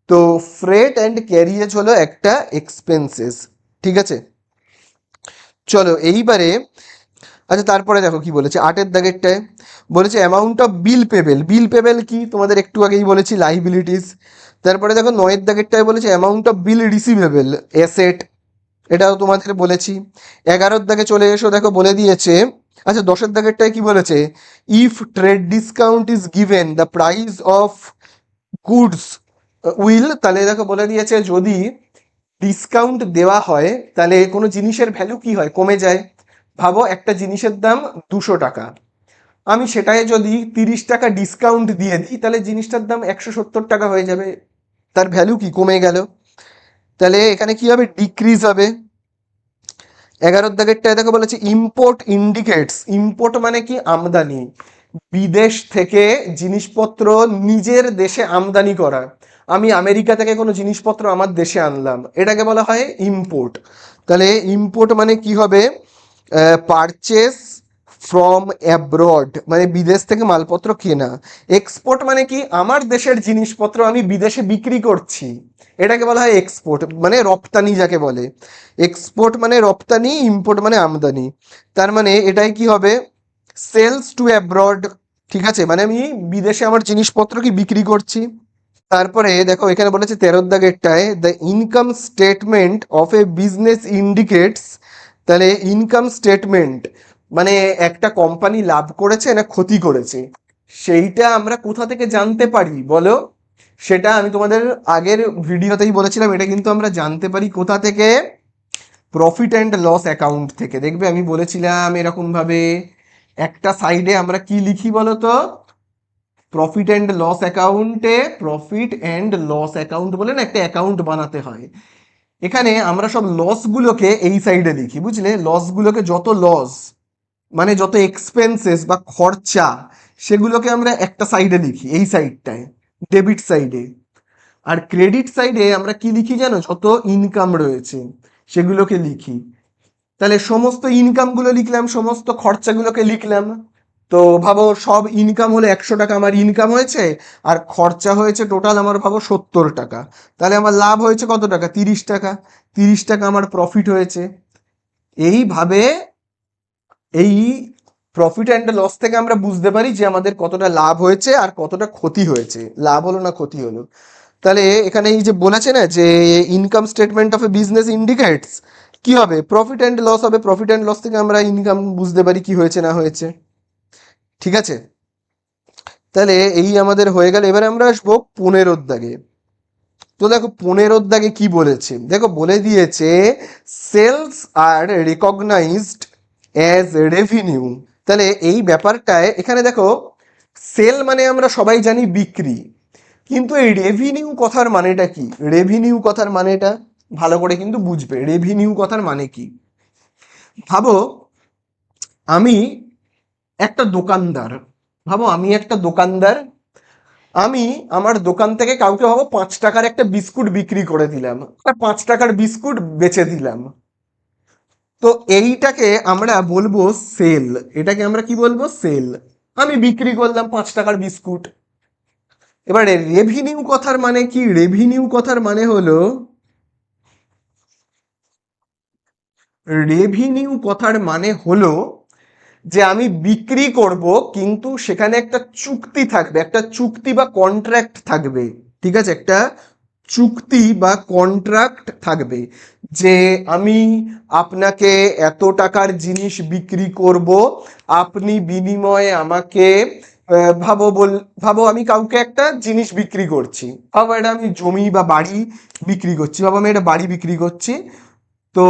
তো ফ্রেট অ্যান্ড ক্যারিয়েজ হলো একটা এক্সপেন্সেস। ঠিক আছে, চলো এইবারে আচ্ছা তারপরে দেখো কি বলেছে আটের দাগেরটায় বলেছে amount of bill payable. Bill payable কি তোমাদের একটু আগেই বলেছি, লাইবিলিটিস। তারপরে দেখো নয়ের দাগেরটায় বলেছে amount of bill receivable, asset, এটাও তোমাদের বলেছি। এগারোর দাগে চলে এসো, দেখো বলে দিয়েছে, আচ্ছা দশের দাগেরটায় কি বলেছে, if trade discount is given the price of goods will. তাহলে দেখো বলে দিয়েছে যদি ডিসকাউন্ট দেওয়া হয় তাহলে কোনো জিনিসের ভ্যালু কি হয়, কমে যায়। ভাবো একটা জিনিসের দাম 200 টাকা, আমি সেটায় যদি 30 টাকা ডিসকাউন্ট দিয়ে দিই তাহলে জিনিসটার দাম 170 টাকা হয়ে যাবে, তার ভ্যালু কি কমে গেল, তাহলে এখানে কি হবে, ডিক্রিজ হবে। এগারোর দাগেরটায় দেখো বলেছে ইম্পোর্ট ইন্ডিকেটস। ইম্পোর্ট মানে কি আমদানি, বিদেশ থেকে জিনিসপত্র নিজের দেশে আমদানি করা, আমি আমেরিকা থেকে কোনো জিনিসপত্র আমার দেশে আনলাম, এটাকে বলা হয় ইম্পোর্ট। তাহলে ইম্পোর্ট মানে কি হবে, পারচেস ফ্রম অ্যাব্রড, মানে বিদেশ থেকে মালপত্র কেনা। এক্সপোর্ট মানে কি, আমার দেশের জিনিসপত্র আমি বিদেশে বিক্রি করছি, এটাকে বলা হয় এক্সপোর্ট, মানে রপ্তানি যাকে বলে। এক্সপোর্ট মানে রপ্তানি, ইম্পোর্ট মানে আমদানি। তার মানে এটাই কি হবে, সেলস টু অ্যাব্রড। ঠিক আছে, মানে আমি বিদেশে আমার জিনিসপত্র কি বিক্রি করছি। তারপরে দেখো এখানে বলেছে তেরোর দাগেরটায় the income statement of a business indicates. তাহলে ইনকাম স্টেটমেন্ট মানে একটা কোম্পানি লাভ করেছে না ক্ষতি করেছে, সেইটা আমরা কোথা থেকে জানতে পারি বলো? সেটা আমি তোমাদের আগের ভিডিওতেই বলেছিলাম, এটা কিন্তু আমরা জানতে পারি কোথা থেকে? প্রফিট অ্যান্ড লস অ্যাকাউন্ট থেকে। দেখবে আমি বলেছিলাম এরকম ভাবে, একটা সাইডে আমরা কি লিখি বলো তো? প্রফিট অ্যান্ড লস অ্যাকাউন্টে প্রফিট অ্যান্ড লস অ্যাকাউন্ট বলে না একটা অ্যাকাউন্ট বানাতে হয়। এখানে আমরা সব লসগুলোকে এই সাইডে লিখি, বুঝলে? লসগুলোকে, যত লস মানে যত এক্সপেন্সেস বা খরচা, সেগুলোকে আমরা একটা সাইডে লিখি, এই সাইডটায়, ডেবিট সাইডে। আর ক্রেডিট সাইডে আমরা কি লিখি জানো? যত ইনকাম রয়েছে সেগুলোকে লিখি। তাহলে সমস্ত ইনকামগুলো লিখলাম, সমস্ত খরচাগুলোকে লিখলাম। তো ভাবো সব ইনকাম হলে 100 টাকা আমার ইনকাম হয়েছে, আর খরচা হয়েছে টোটাল আমার ভাবো 70 টাকা। তাহলে আমার লাভ হয়েছে কত টাকা? 30 টাকা। 30 টাকা আমার প্রফিট হয়েছে। এইভাবে এই প্রফিট অ্যান্ড লস থেকে আমরা বুঝতে পারি যে আমাদের কতটা লাভ হয়েছে আর কতটা ক্ষতি হয়েছে, লাভ হলো না ক্ষতি হলো। তাহলে এখানে এই যে বলেছে না যে income statement of a business indicates, কি হবে? প্রফিট অ্যান্ড লস হবে। প্রফিট অ্যান্ড লস থেকে আমরা ইনকাম বুঝতে পারি কি হয়েছে না হয়েছে। ঠিক আছে, তাহলে এই আমাদের হয়ে গেল। এবারে আমরা আসবো 15 দাগে। তো দেখো 15 দাগে কি বলেছে, দেখো বলে দিয়েছে sales are recognised as revenue. তাহলে এই ব্যাপারটায় এখানে দেখো, সেল মানে আমরা সবাই জানি বিক্রি, কিন্তু এই রেভিনিউ কথার মানেটা কি? রেভিনিউ কথার মানেটা ভালো করে কিন্তু বুঝবে, রেভিনিউ কথার মানে কি। ভাবো আমি একটা দোকানদার, ভাবো আমি একটা দোকানদার, আমি আমার দোকান থেকে কাউকে ভাবো 5 টাকার একটা বিস্কুট বিক্রি করে দিলাম, আর 5 টাকার বিস্কুট বেচে দিলাম। তো এইটাকে আমরা বলবো সেল। এটাকে আমরা কি বলবো? সেল। আমি বিক্রি করলাম 5 টাকার বিস্কুট। এবারে রেভিনিউ কথার মানে কি? রেভিনিউ কথার মানে হলো, রেভিনিউ কথার মানে হলো যে আমি বিক্রি করব, কিন্তু সেখানে একটা চুক্তি থাকবে, একটা চুক্তি বা কন্ট্রাক্ট থাকবে। ঠিক আছে, একটা চুক্তি বা কন্ট্রাক্ট থাকবে যে আমি আপনাকে এত টাকার জিনিস বিক্রি করব, আপনি বিনিময়ে আমাকে ভাবো আমি কাউকে একটা জিনিস বিক্রি করছি, ভাবো এটা আমি জমি বা বাড়ি বিক্রি করছি, ভাবো আমি একটা বাড়ি বিক্রি করছি। তো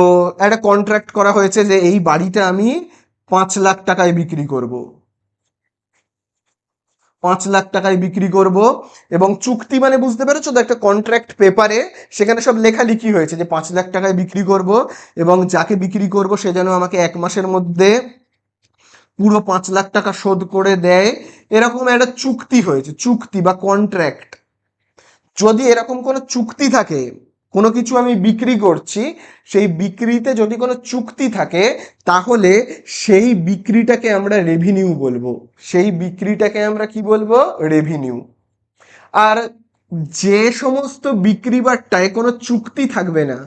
একটা কন্ট্রাক্ট করা হয়েছে যে এই বাড়িটা আমি 5 লাখ টাকায় বিক্রি করব, 5 লাখ টাকায় বিক্রি করব। এবং চুক্তি মানে বুঝতে পেরেছো তো, একটা কন্ট্রাক্ট পেপারে সেখানে সব লেখালেখি হয়েছে যে 5 লাখ টাকায় বিক্রি করব, এবং যাকে বিক্রি করব সে যেন আমাকে 1 মাসের মধ্যে পুরো 5 লাখ টাকা শোধ করে দেয়। এরকম একটা চুক্তি হয়েছে, চুক্তি বা কন্ট্রাক্ট। যদি এরকম কোনো চুক্তি থাকে, কোনো কিছু আমি বিক্রি করছি, সেই বিক্রিতে যদি কোনো চুক্তি থাকে, তাহলে সেই বিক্রিটাকে আমরা রেভিনিউ বলবো। সেই বিক্রিটাকে আমরা কি বলবো? রেভিনিউ। আর যে সমস্ত বিক্রি বাট্টায় কোনো চুক্তি থাকবে না,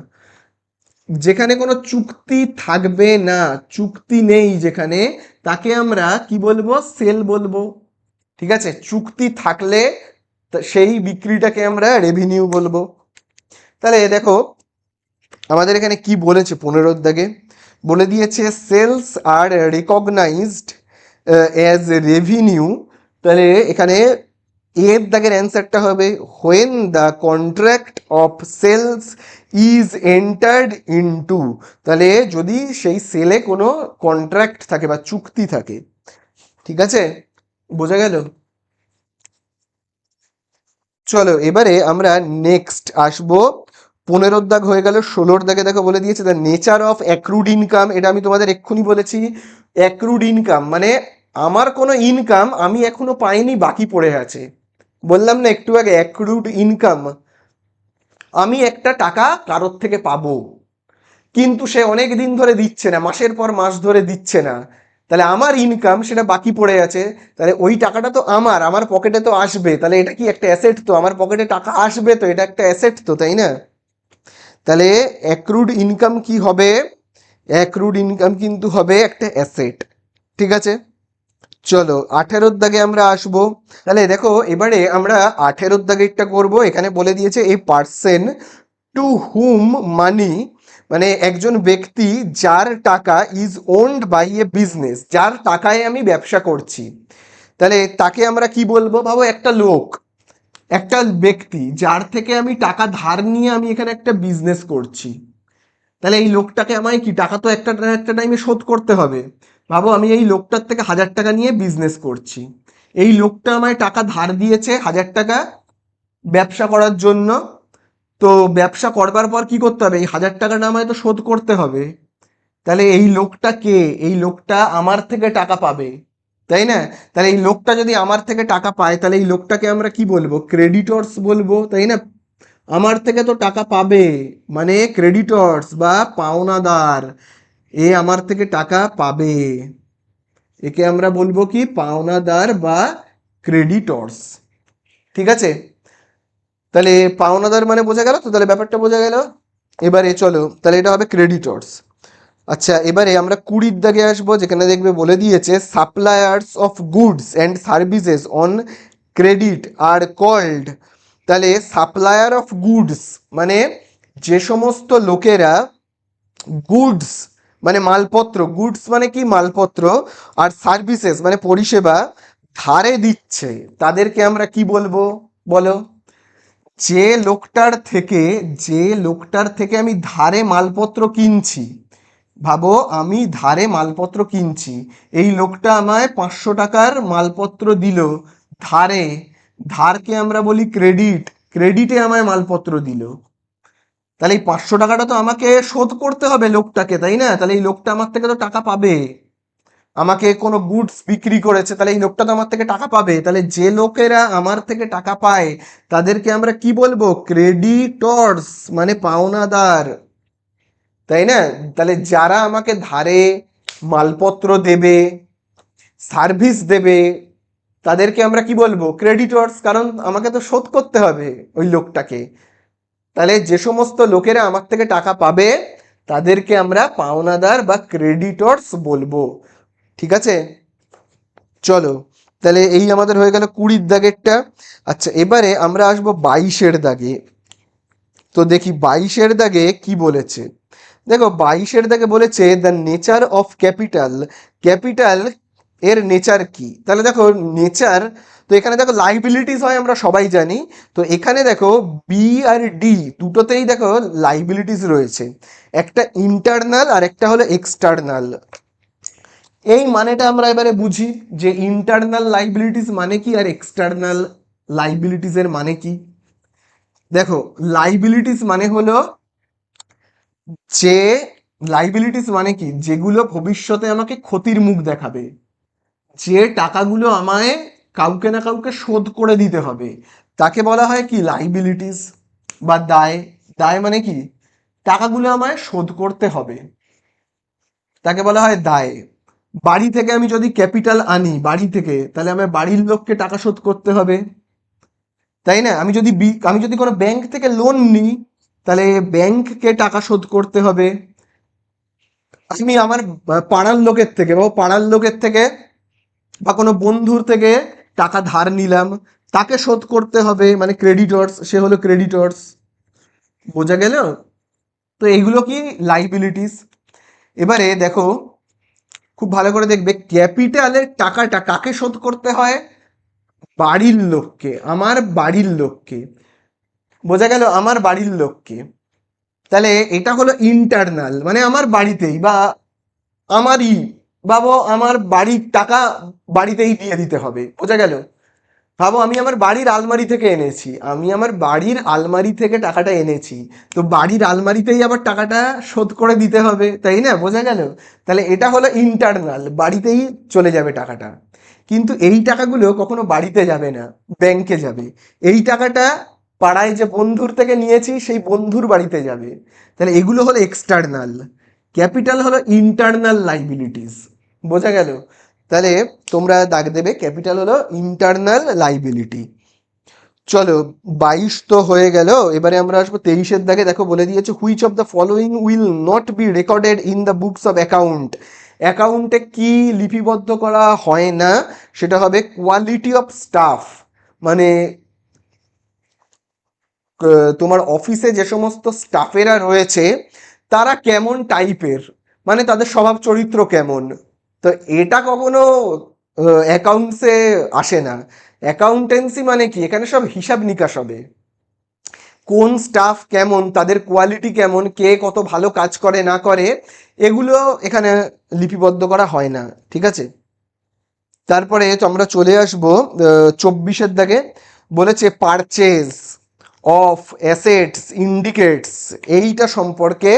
যেখানে কোনো চুক্তি থাকবে না, চুক্তি নেই যেখানে, তাকে আমরা কি বলবো? সেল বলবো। ঠিক আছে, চুক্তি থাকলে সেই বিক্রিটাকে আমরা রেভিনিউ বলবো। তাহলে দেখো আমাদের এখানে কি বলেছে 15 দাগে, বলে দিয়েছে sales are recognised as revenue. তাহলে এখানে এর দাগের অ্যান্সারটা হবে when the contract of sales is entered into. তাহলে যদি সেই সেলে কোনো কন্ট্রাক্ট থাকে বা চুক্তি থাকে। ঠিক আছে, বোঝা গেল? চলো এবারে আমরা নেক্সট আসবো। 15 দাগ হয়ে গেল। 16 দাগে দেখো বলে দিয়েছে the nature of accrued income. এটা আমি তোমাদের এক্ষুনি বলেছি। অ্যাক্রুড ইনকাম মানে আমার কোনো ইনকাম আমি এখনো পাইনি, বাকি পড়ে আছে। বললাম না একটু আগে, অ্যাক্রুড ইনকাম, আমি একটা টাকা কারোর থেকে পাবো, কিন্তু সে অনেক দিন ধরে দিচ্ছে না, মাসের পর মাস ধরে দিচ্ছে না। তাহলে আমার ইনকাম সেটা বাকি পড়ে আছে। তাহলে ওই টাকাটা তো আমার পকেটে তো আসবে। তাহলে এটা কি একটা অ্যাসেট? তো আমার পকেটে টাকা আসবে, তো এটা একটা অ্যাসেট তো, তাই না? তাহলে অ্যাক্রুড ইনকাম কি হবে? অ্যাক্রুড ইনকাম কিন্তু হবে একটা অ্যাসেট। ঠিক আছে, চলো 18 দাগে আমরা আসবো। তাহলে দেখো এবারে আমরা 18 দাগেরটা করব। এখানে বলে দিয়েছে এ পার্সন টু হুম মানি মানে একজন ব্যক্তি যার টাকা is owed by a business, যার টাকায় আমি ব্যবসা করছি, তাহলে তাকে আমরা কি বলবো? ভাবো একটা লোক, একটা ব্যক্তি যার থেকে আমি টাকা ধার নিয়ে আমি এখানে একটা বিজনেস করছি, তাহলে এই লোকটাকে আমায় কি টাকা তো একটা না একটা টাইমে শোধ করতে হবে। ভাবো আমি এই লোকটার থেকে 1,000 টাকা নিয়ে বিজনেস করছি, এই লোকটা আমায় টাকা ধার দিয়েছে 1,000 টাকা ব্যবসা করার জন্য। তো ব্যবসা করবার পর কি করতে হবে? এই 1,000 টাকাটা আমায় তো শোধ করতে হবে। তাহলে এই লোকটা কে? এই লোকটা আমার থেকে টাকা পাবে, তাই না? তাহলে এই লোকটা যদি আমার থেকে টাকা পায়, তাহলে এই লোকটাকে আমরা কি বলবো? ক্রেডিটর্স বলবো, তাই না? আমার থেকে তো টাকা পাবে, মানে ক্রেডিটর্স বা পাওনাদার। এ আমার থেকে টাকা পাবে, একে আমরা বলবো কি? পাওনাদার বা ক্রেডিটর্স। ঠিক আছে, তাহলে পাওনাদার মানে বোঝা গেল তো, তাহলে ব্যাপারটা বোঝা গেল। এবারে চলো, তাহলে এটা হবে ক্রেডিটর্স। আচ্ছা, এবারে আমরা 20 দাগে আসবো, যেখানে দেখবে বলে দিয়েছে suppliers of goods and services on credit are called. তাহলে সাপ্লায়ার অফ গুডস মানে যে সমস্ত লোকেরা গুডস মানে মালপত্র, গুডস মানে কি? মালপত্র, আর সার্ভিসেস মানে পরিষেবা ধারে দিচ্ছে, তাদেরকে আমরা কি বলবো বলো? যে লোকটার থেকে, যে লোকটার থেকে আমি ধারে মালপত্র কিনছি, ভাবো আমি ধারে মালপত্র কিনছি, এই লোকটা আমায় 500 টাকার মালপত্র দিল ধারে, ধারকে আমরা বলি ক্রেডিট, ক্রেডিটে আমায় মালপত্র দিল, তাহলে এই 500 টাকাটা তো আমাকে শোধ করতে হবে লোকটাকে, তাই না? তাহলে এই লোকটা আমার থেকে তো টাকা পাবে, আমাকে কোনো গুডস বিক্রি করেছে, তাহলে এই লোকটা তো আমার থেকে টাকা পাবে। তাহলে যে লোকেরা আমার থেকে টাকা পায় তাদেরকে আমরা কি বলবো? ক্রেডিটর্স মানে পাওনাদার, তাই না? তাহলে যারা আমাকে ধারে মালপত্র দেবে, সার্ভিস দেবে, তাদেরকে আমরা কি বলবো? ক্রেডিটর্স, কারণ আমাকে তো শোধ করতে হবে ওই লোকটাকে। তাহলে যে সমস্ত লোকেরা আমার থেকে টাকা পাবে তাদেরকে আমরা পাওনাদার বা ক্রেডিটর্স বলবো। ঠিক আছে, চলো, তাহলে এই আমাদের হয়ে গেল 20 দাগেরটা। আচ্ছা, এবারে আমরা আসবো 22 দাগে। তো দেখি 22 দাগে কি বলেছে। দেখো 22 দাগে বলেছে the nature of capital, capital এর নেচার কি? তাহলে দেখো নেচার, তো এখানে দেখো লাইবিলিটিস হয় আমরা সবাই জানি, তো এখানে দেখো বি আর ডি দুটোতেই দেখো লাইবিলিটিস রয়েছে, একটা ইন্টারনাল আর একটা হলো এক্সটার্নাল। এই মানেটা আমরা এবারে বুঝি যে ইন্টারনাল লাইবিলিটিস মানে কি আর এক্সটার্নাল লাইবিলিটিস এর মানে কি। দেখো লাইবিলিটিস মানে হলো যে, লাইবিলিটিস মানে কি? যেগুলো ভবিষ্যতে আমাকে ক্ষতির মুখ দেখাবে, যে টাকাগুলো আমায় কাউকে না কাউকে শোধ করে দিতে হবে, তাকে বলা হয় কি? লাইবিলিটিস বা দায়। দায় মানে কি? টাকাগুলো আমায় শোধ করতে হবে, তাকে বলা হয় দায়। বাড়ি থেকে আমি যদি ক্যাপিটাল আনি বাড়ি থেকে, তাহলে আমার বাড়ির লোককে টাকা শোধ করতে হবে, তাই না? আমি যদি কোনো ব্যাংক থেকে লোন নিই, তাহলে ব্যাংককে টাকা শোধ করতে হবে। আমি আমার পাড়ার লোকের থেকে বা পাড়ার লোকের থেকে বা কোনো বন্ধুর থেকে টাকা ধার নিলাম, তাকে শোধ করতে হবে, মানে ক্রেডিটর্স, সে হলো ক্রেডিটর্স। বোঝা গেল? তো এইগুলো কি? লাইবিলিটিস। এবারে দেখো খুব ভালো করে দেখবে, ক্যাপিটালের টাকাটা কাকে শোধ করতে হয়? বাড়ির লোককে, আমার বাড়ির লোককে। বোঝা গেল? আমার বাড়ির লোককে। তাহলে এটা হলো ইন্টারনাল, মানে আমার বাড়িতেই বা আমারই, ভাবো আমার বাড়ির টাকা বাড়িতেই দিয়ে দিতে হবে। বোঝা গেল? ভাবো আমি আমার বাড়ির আলমারি থেকে এনেছি, আমি আমার বাড়ির আলমারি থেকে টাকাটা এনেছি, তো বাড়ির আলমারিতেই আবার টাকাটা শোধ করে দিতে হবে, তাই না? বোঝা গেল? তাহলে এটা হলো ইন্টারনাল, বাড়িতেই চলে যাবে টাকাটা। কিন্তু এই টাকাগুলো কখনো বাড়িতে যাবে না, ব্যাংকে যাবে। এই টাকাটা পাড়ায় যে বন্ধুর থেকে নিয়েছি সেই বন্ধুর বাড়িতে যাবে। তাহলে এগুলো হলো এক্সটার্নাল, ক্যাপিটাল হলো ইন্টারনাল লাইবিলিটিস। বোঝা গেল? তাহলে তোমরা দাগ দেবে ক্যাপিটাল হলো ইন্টারনাল লাইবিলিটি। চলো 22 তো হয়ে গেল, এবারে আমরা আসবো 23 দাগে। দেখো বলে দিয়েছে which of the following will not be recorded in the books of account. অ্যাকাউন্টে কি লিপিবদ্ধ করা হয় না? সেটা হবে কোয়ালিটি অফ স্টাফ, মানে তোমার অফিসে যে সমস্ত স্টাফেরা রয়েছে তারা কেমন টাইপের, মানে তাদের স্বভাব চরিত্র কেমন। তো এটা কখনো অ্যাকাউন্টসে আসে না। অ্যাকাউন্টেন্সি মানে কি, এখানে সব হিসাব নিকাশ হবে। কোন স্টাফ কেমন, তাদের কোয়ালিটি কেমন, কে কত ভালো কাজ করে না করে, এগুলো এখানে লিপিবদ্ধ করা হয় না, ঠিক আছে। তারপরে তো আমরা চলে আসবো 24-এর দাগে। বলেছে পারচেজ অফ অ্যাসেটস ইন্ডিকেটস, এইটা সম্পর্কে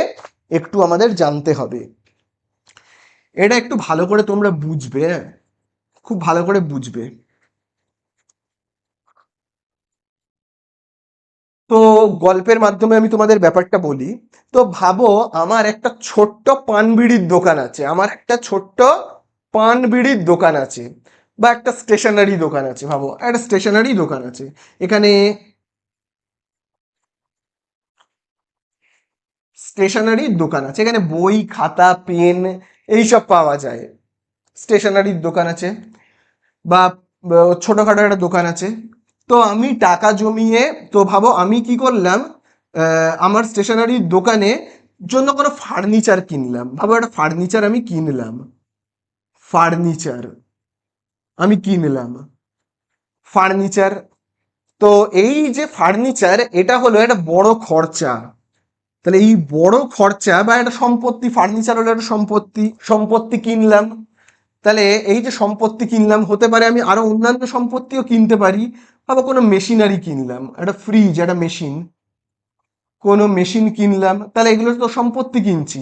একটু আমাদের জানতে হবে। এটা একটু ভালো করে তোমরা বুঝবে, হ্যাঁ? খুব ভালো করে বুঝবে। তো গল্পের মাধ্যমে আমি তোমাদের ব্যাপারটা বলি। তো ভাবো আমার একটা ছোট্ট পান বিড়ির দোকান আছে, আমার একটা ছোট্ট পান বিড়ির দোকান আছে, বা একটা স্টেশনারি দোকান আছে। ভাবো একটা স্টেশনারি দোকান আছে এখানে, স্টেশনারির দোকান আছে এখানে, বই খাতা পেন এইসব পাওয়া যায়। স্টেশনারির দোকান আছে, বা ছোটখাটো একটা দোকান আছে। তো আমি টাকা জমিয়ে, তো ভাবো আমি কি করলাম, আমার স্টেশনারির দোকানে জন্য কোনো ফার্নিচার কিনলাম। ভাবো একটা ফার্নিচার আমি কিনলাম, ফার্নিচার আমি কিনলাম, ফার্নিচার। তো এই যে ফার্নিচার, এটা হলো একটা বড় খরচা। তাহলে এই বড় খরচা বা একটা সম্পত্তি, ফার্নিচার হলো একটা সম্পত্তি, সম্পত্তি কিনলাম। তাহলে এই যে সম্পত্তি কিনলাম, হতে পারে আমি আরো অন্যান্য সম্পত্তিও কিনতে পারি। আবার কোনো মেশিনারি কিনলাম, একটা ফ্রিজ, একটা মেশিন, কোনো মেশিন কিনলাম, তাহলে এগুলো তো সম্পত্তি কিনছি।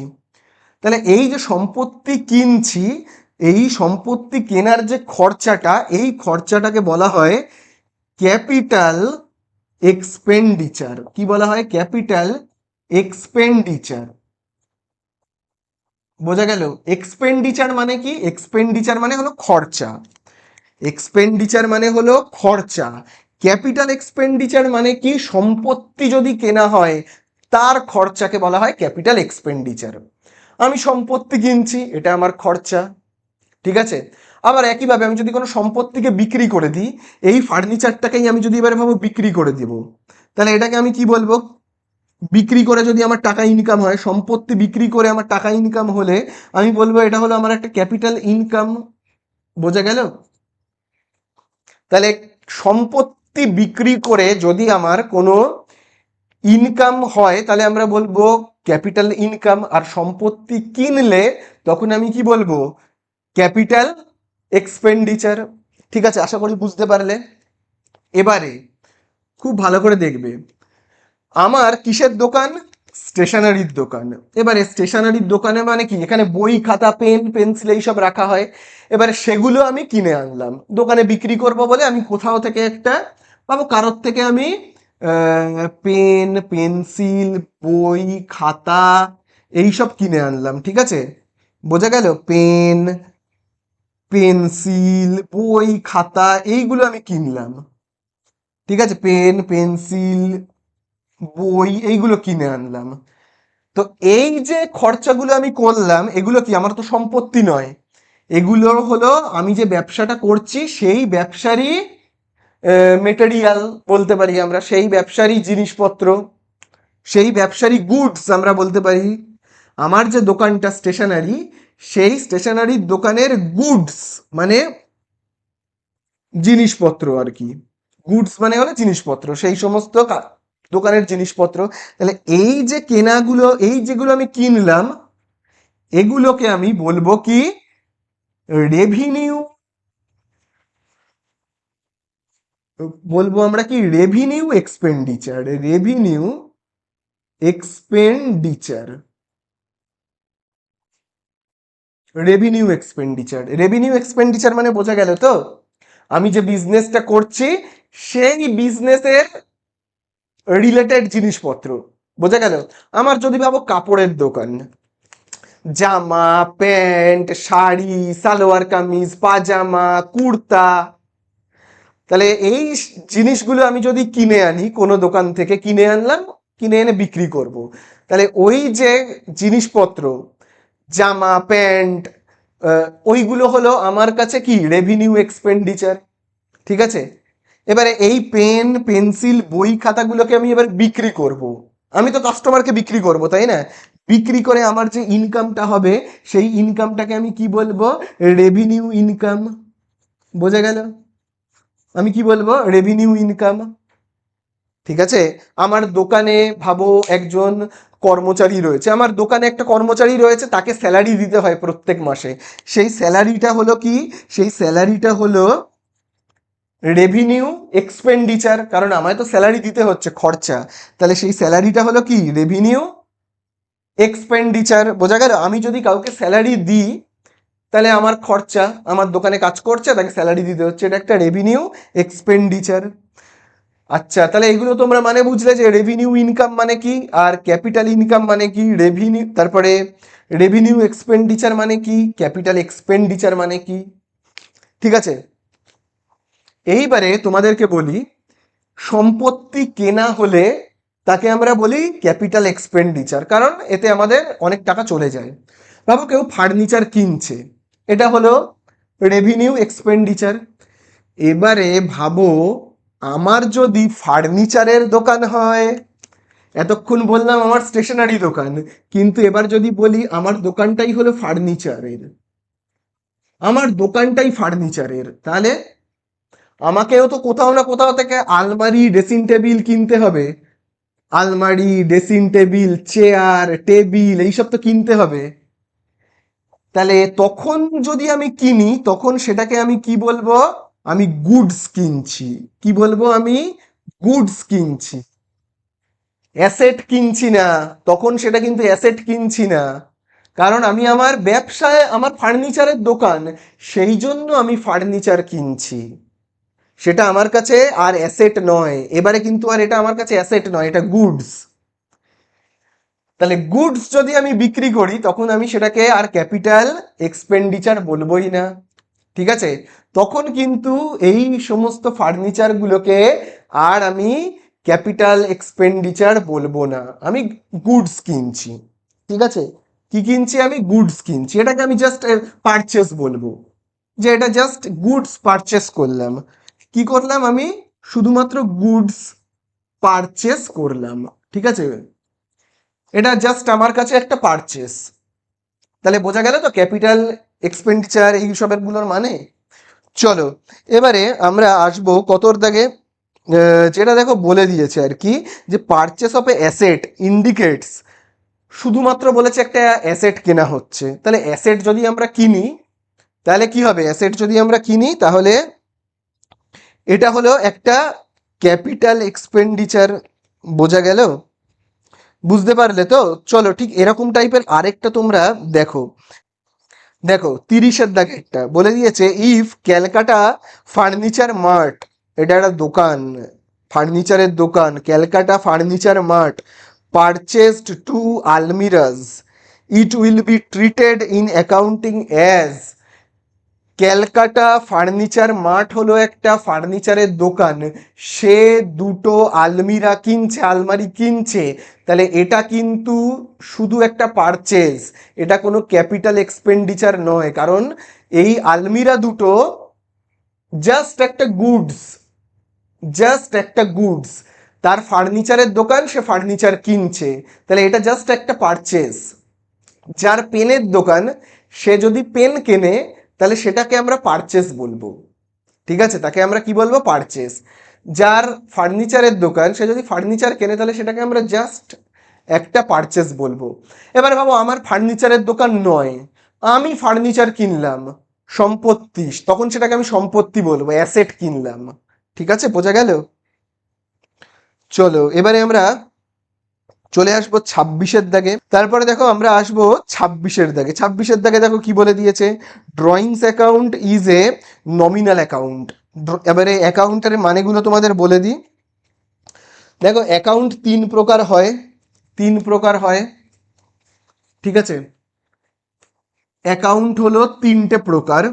তাহলে এই যে সম্পত্তি কিনছি, এই সম্পত্তি কেনার যে খরচাটা, এই খরচাটাকে বলা হয় ক্যাপিটাল এক্সপেন্ডিচার। কি বলা হয়? Capital expenditure. বোঝা গেল? এক্সপেন্ডিচার মানে কি? এক্সপেন্ডিচার মানে হলো খরচা, এক্সপেন্ডিচার মানে হলো খরচা। ক্যাপিটাল এক্সপেন্ডিচার মানে কি? সম্পত্তি যদি কেনা হয় তার খরচাকে বলা হয় ক্যাপিটাল এক্সপেন্ডিচার। আমি সম্পত্তি কিনছি, এটা আমার খরচা, ঠিক আছে। আবার একইভাবে আমি যদি কোনো সম্পত্তিকে বিক্রি করে দিই, এই ফার্নিচারটাকেই আমি যদি এবারে ভাবো বিক্রি করে দিব, তাহলে এটাকে আমি কি বলবো? বিক্রি করে যদি আমার টাকা ইনকাম হয়, সম্পত্তি বিক্রি করে আমার টাকা ইনকাম হলে আমি বলবো এটা হলো আমার একটা ক্যাপিটাল ইনকাম। বোঝা গেল? তাহলে সম্পত্তি বিক্রি করে যদি আমার কোনো ইনকাম হয় তাহলে আমরা বলবো ক্যাপিটাল ইনকাম, আর সম্পত্তি কিনলে তখন আমি কি বলবো? Capital expenditure. ঠিক আছে, আশা করি বুঝতে পারলে। এবারে খুব ভালো করে দেখবে, আমার কিসের দোকান? স্টেশনারির দোকান। এবারে স্টেশনারির দোকানে মানে কি, এখানে বই খাতা পেন পেন্সিল এইসব রাখা হয়। এবারে সেগুলো আমি কিনে আনলাম দোকানে বিক্রি করব বলে, আমি কোথাও থেকে একটা পাবো, কারোর থেকে আমি পেন পেন্সিল বই খাতা এইসব কিনে আনলাম, ঠিক আছে। বোঝা গেল? পেন পেন্সিল বই খাতা এইগুলো আমি কিনলাম, ঠিক আছে। পেন পেন্সিল বই এইগুলো কিনে আনলাম। তো এই যে খরচাগুলো আমি করলাম, এগুলো কি আমার তো সম্পত্তি নয়, এগুলো হলো আমি যে ব্যবসাটা করছি সেই ব্যবসারই মেটেরিয়াল বলতে পারি আমরা, সেই ব্যবসারই জিনিসপত্র, সেই ব্যবসারই গুডস আমরা বলতে পারি। আমার যে দোকানটা স্টেশনারি, সেই স্টেশনারির দোকানের গুডস মানে জিনিসপত্র আর কি। গুডস মানে হলো জিনিসপত্র, সেই সমস্ত দোকানের জিনিসপত্র। তাহলে এই যে কেনাগুলো, এই যেগুলো আমি কিনলাম, এগুলোকে আমি বলবো কি? রেভিনিউ। বলবো আমরা কি? Revenue expenditure, revenue expenditure, revenue expenditure. Revenue expenditure মানে বোঝা গেল তো? আমি যে বিজনেসটা করছি সেই বিজনেসের রিলেটেড জিনিসপত্র। বোঝা গেল? আমার যদি ভাবো কাপড়ের দোকান, জামা প্যান্ট শাড়ি সালোয়ার কামিজ পাজামা কুর্তা, তাহলে এই জিনিসগুলো আমি যদি কিনে আনি কোনো দোকান থেকে, কিনে আনলাম, কিনে এনে বিক্রি করব, তাহলে ওই যে জিনিসপত্র জামা প্যান্ট ওইগুলো হলো আমার কাছে কি? রেভিনিউ এক্সপেন্ডিচার, ঠিক আছে। এবারে এই পেন পেন্সিল বই খাতাগুলোকে আমি এবার বিক্রি করব, আমি তো কাস্টমারকে বিক্রি করব, তাই না? বিক্রি করে আমার যে ইনকামটা হবে সেই ইনকামটাকে আমি কি বলবো? Revenue income. বোঝা গেল? আমি কি বলবো? Revenue income. ঠিক আছে? আমার দোকানে ভাবো একজন কর্মচারী রয়েছে, আমার দোকানে একটা কর্মচারী রয়েছে, তাকে স্যালারি দিতে হয় প্রত্যেক মাসে। সেই স্যালারিটা হলো কি? সেই স্যালারিটা হলো রেভিনিউ এক্সপেন্ডিচার, কারণ আমায় তো স্যালারি দিতে হচ্ছে, খরচা। তাহলে সেই স্যালারিটা হলো কি? Revenue expenditure. বোঝা গেল? আমি যদি কাউকে স্যালারি দিই তাহলে আমার খরচা, আমার দোকানে কাজ করছে, তাকে স্যালারি দিতে হচ্ছে, এটা একটা রেভিনিউ এক্সপেন্ডিচার। আচ্ছা, তাহলে এগুলো তোমরা মানে বুঝলে যে রেভিনিউ ইনকাম মানে কি আর ক্যাপিটাল ইনকাম মানে কি, রেভিনিউ, তারপরে রেভিনিউ এক্সপেন্ডিচার মানে কি, ক্যাপিটাল এক্সপেন্ডিচার মানে কি। ঠিক আছে? এইবারে তোমাদেরকে বলি, সম্পত্তি কেনা হলে তাকে আমরা বলি ক্যাপিটাল এক্সপেন্ডিচার, কারণ এতে আমাদের অনেক টাকা চলে যায়। ভাবো কেউ ফার্নিচার কিনছে, এটা হলো রেভিনিউ এক্সপেন্ডিচার। এবারে ভাবো আমার যদি ফার্নিচারের দোকান হয়, এতক্ষণ বললাম আমার স্টেশনারি দোকান, কিন্তু এবার যদি বলি আমার দোকানটাই হলো ফার্নিচারের, আমার দোকানটাই ফার্নিচারের, তাহলে আমাকেও তো কোথাও না কোথাও থেকে আলমারি, ড্রেসিং টেবিল কিনতে হবে। আলমারি, ড্রেসিং টেবিল, চেয়ার, টেবিল, এইসব তো কিনতে হবে। তাহলে তখন যদি আমি কিনি, তখন সেটাকে আমি কি বলবো? আমি গুডস কিনছি। কি বলবো? আমি গুডস কিনছি, অ্যাসেট কিনছি না। তখন সেটা কিন্তু অ্যাসেট কিনছি না, কারণ আমি আমার ব্যবসায়, আমার ফার্নিচারের দোকান, সেই জন্য আমি ফার্নিচার কিনছি। সেটা আমার কাছে আর অ্যাসেট নয়। এবারে কিন্তু আর এটা আমার কাছে অ্যাসেট নয়, এটা গুডস। তাহলে গুডস যদি আমি বিক্রি করি তখন আমি সেটাকে আর ক্যাপিটাল এক্সপেন্ডিচার বলবোই না। ঠিক আছে? তখন কিন্তু এই সমস্ত ফার্নিচারগুলোকে আর আমি ক্যাপিটাল এক্সপেন্ডিচার বলবো না, আমি গুডস কিনছি। ঠিক আছে? কি কিনছি? আমি গুডস কিনছি, এটাকে আমি জাস্ট পারচেস বলবো, যে এটা জাস্ট গুডস পারচেস করলাম। কি করলাম? আমি শুধুমাত্র গুডস পারচেস করলাম। ঠিক আছে? এটা জাস্ট আমার কাছে একটা পারচেস। তাহলে বোঝা গেল তো ক্যাপিটাল এক্সপেন্ডিচার এই সবের গুলোর মানে। চলো এবারে আমরা আসবো কতর দাগে, যেটা দেখো বলে দিয়েছে আর কি, যে purchase of A asset indicates, শুধুমাত্র বলেছে একটা অ্যাসেট কেনা হচ্ছে। তাহলে অ্যাসেট যদি আমরা কিনি তাহলে কি হবে? অ্যাসেট যদি আমরা কিনি তাহলে এটা হলো একটা ক্যাপিটাল এক্সপেন্ডিচার। বোঝা গেল? বুঝতে পারলে তো? চলো ঠিক এরকম টাইপের আরেকটা তোমরা দেখো। দেখো 30-এর দাগে একটা বলে দিয়েছে, ইফ ক্যালকাটা ফার্নিচার মার্ট, এটা একটা দোকান, ফার্নিচারের দোকান, Calcutta furniture mart purchased two almirahs, it will be treated in accounting as. Calcutta furniture mart হলো একটা ফার্নিচারের দোকান, সে দুটো আলমিরা কিনছে, আলমারি কিনছে, তাহলে এটা কিন্তু শুধু একটা পারচেজ, এটা কোনো ক্যাপিটাল এক্সপেন্ডিচার নয়, কারণ এই আলমিরা দুটো জাস্ট একটা গুডস, জাস্ট একটা গুডস। তার ফার্নিচারের দোকান, সে ফার্নিচার কিনছে, তাহলে এটা জাস্ট একটা পারচেজ। যার পেনের দোকান, সে যদি পেন কেনে তাহলে সেটাকে আমরা পারচেস বলবো। ঠিক আছে? তাকে আমরা কি বলবো? পারচেস। যার ফার্নিচারের দোকান, সে যদি ফার্নিচার কেনে তাহলে সেটাকে আমরা জাস্ট একটা পারচেস বলবো। এবার ভাবো আমার ফার্নিচারের দোকান নয়, আমি ফার্নিচার কিনলাম, সম্পত্তি, তখন সেটাকে আমি সম্পত্তি বলবো, অ্যাসেট কিনলাম। ঠিক আছে? বোঝা গেল? চলো এবারে আমরা চলে আসবো 26-এর দাগে। তারপরে দেখো আমরা আসবো 26-এর দাগে। 26-এর দাগে দেখো কি বলে দিয়েছে, drawings account is a nominal account. এবারে অ্যাকাউন্টের মানেগুলো তোমাদের বলে দিই। দেখো অ্যাকাউন্ট তিন প্রকার হয়, তিন প্রকার হয়। ঠিক আছে? অ্যাকাউন্ট হলো তিনটে প্রকার।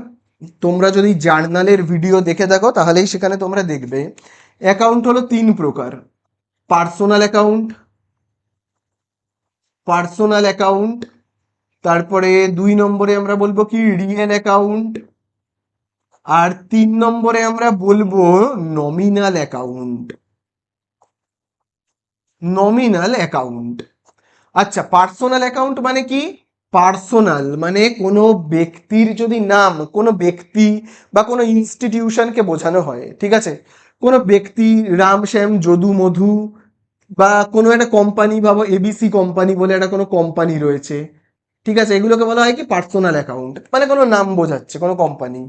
তোমরা যদি জার্নালের ভিডিও দেখে থাকো তাহলেই সেখানে তোমরা দেখবে অ্যাকাউন্ট হলো তিন প্রকার। পার্সোনাল অ্যাকাউন্ট, পার্সোনাল অ্যাকাউন্ট, তারপরে 2 নম্বরে আমরা বলবো কি রিয়েল অ্যাকাউন্ট, আর 3 নম্বরে আমরা বলবো নমিনাল অ্যাকাউন্ট। Nominal account. আচ্ছা, পার্সোনাল অ্যাকাউন্ট মানে কি? পার্সোনাল মানে কোনো ব্যক্তির যদি নাম, কোনো ব্যক্তি বা কোনো ইনস্টিটিউশনকে বোঝানো হয়, ঠিক আছে? কোনো ব্যক্তি, রাম শ্যাম যদু মধু, বা কোনো একটা কোম্পানি, ভাবো এবিসি কোম্পানি বলে একটা কোনো কোম্পানি রয়েছে, ঠিক আছে? এগুলোকে বলা হয় কি পার্সোনাল অ্যাকাউন্ট, মানে কোনো নাম বোঝাচ্ছে কোনো কোম্পানি।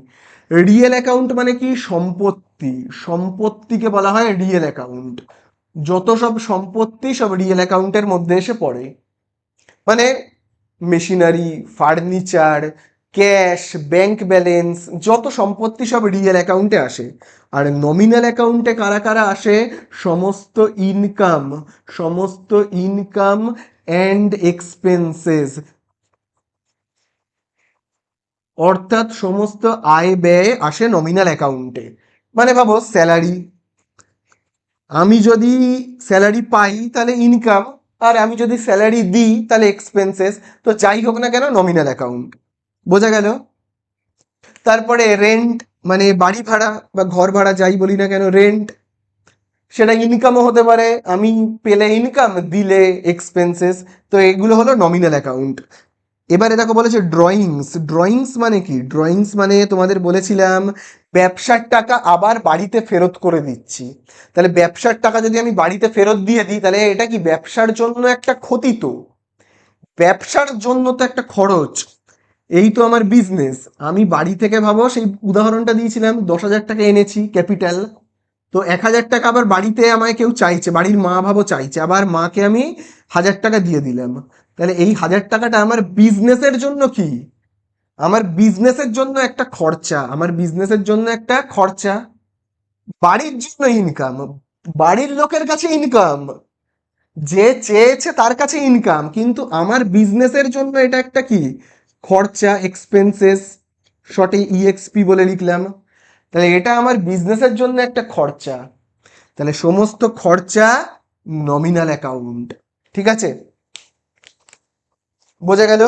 রিয়েল অ্যাকাউন্ট মানে কি? সম্পত্তি, সম্পত্তিকে বলা হয় রিয়েল অ্যাকাউন্ট। যত সব সম্পত্তি সব রিয়েল অ্যাকাউন্টের মধ্যে এসে পড়ে। মানে machinery, furniture, cash, bank balance, যত সম্পত্তি সব রিয়েল অ্যাকাউন্টে আসে। আর নমিনাল অ্যাকাউন্টে কারা কারা আসে? সমস্ত ইনকাম, সমস্ত ইনকাম অ্যান্ড এক্সপেন্সেস, অর্থাৎ সমস্ত আয় ব্যয় আসে নমিনাল অ্যাকাউন্টে। মানে ভাবো স্যালারি, আমি যদি স্যালারি পাই তাহলে ইনকাম, আর আমি যদি স্যালারি দিই তাহলে এক্সপেন্সেস। তো যাই হোক না কেন নমিনাল অ্যাকাউন্ট, বোঝা গেল? তারপরে রেন্ট, মানে বাড়ি ভাড়া বা ঘর ভাড়া যাই বলি না কেন, রেন্ট, সেটা ইনকামও হতে পারে, আমি পেলে ইনকাম, দিলে এক্সপেন্সেস। তো এগুলো হলো নমিনাল অ্যাকাউন্ট। এবারে দেখো বলেছে ড্রয়িংস। ড্রয়িংস মানে কি? ড্রয়িংস মানে তোমাদের বলেছিলাম ব্যবসার টাকা আবার বাড়িতে ফেরত করে দিচ্ছি। তাহলে ব্যবসার টাকা যদি আমি বাড়িতে ফেরত দিয়ে দিই তাহলে এটা কি ব্যবসার জন্য একটা ক্ষতি? তো ব্যবসার জন্য তো একটা খরচ। এই তো আমার বিজনেস, আমি বাড়ি থেকে ভাবো সেই উদাহরণটা দিয়েছিলাম, 10,000 টাকা এনেছি ক্যাপিটাল। তো 1,000 টাকা আবার বাড়িতে আমায় কেউ চাইছে, বাড়ির মা ভাবো চাইছে, আবার মাকে আমি 1,000 টাকা দিয়ে দিলাম। তাহলে এই 1,000 টাকাটা আমার বিজনেসের জন্য কি? আমার বিজনেসের জন্য একটা খরচা, আমার বিজনেসের জন্য একটা খরচা। বাড়ির জন্য ইনকাম, বাড়ির লোকের কাছে ইনকাম, যে চেয়েছে তার কাছে ইনকাম, কিন্তু আমার বিজনেসের জন্য এটা একটা কি? খরচা, এক্সপেন্সেস। শর্টে ইএক্সপি বলে লিখলাম। তাহলে এটা আমার বিজনেসের জন্য একটা খরচা। তাহলে সমস্ত খরচা নমিনাল অ্যাকাউন্ট, ঠিক আছে? বোঝা গেল?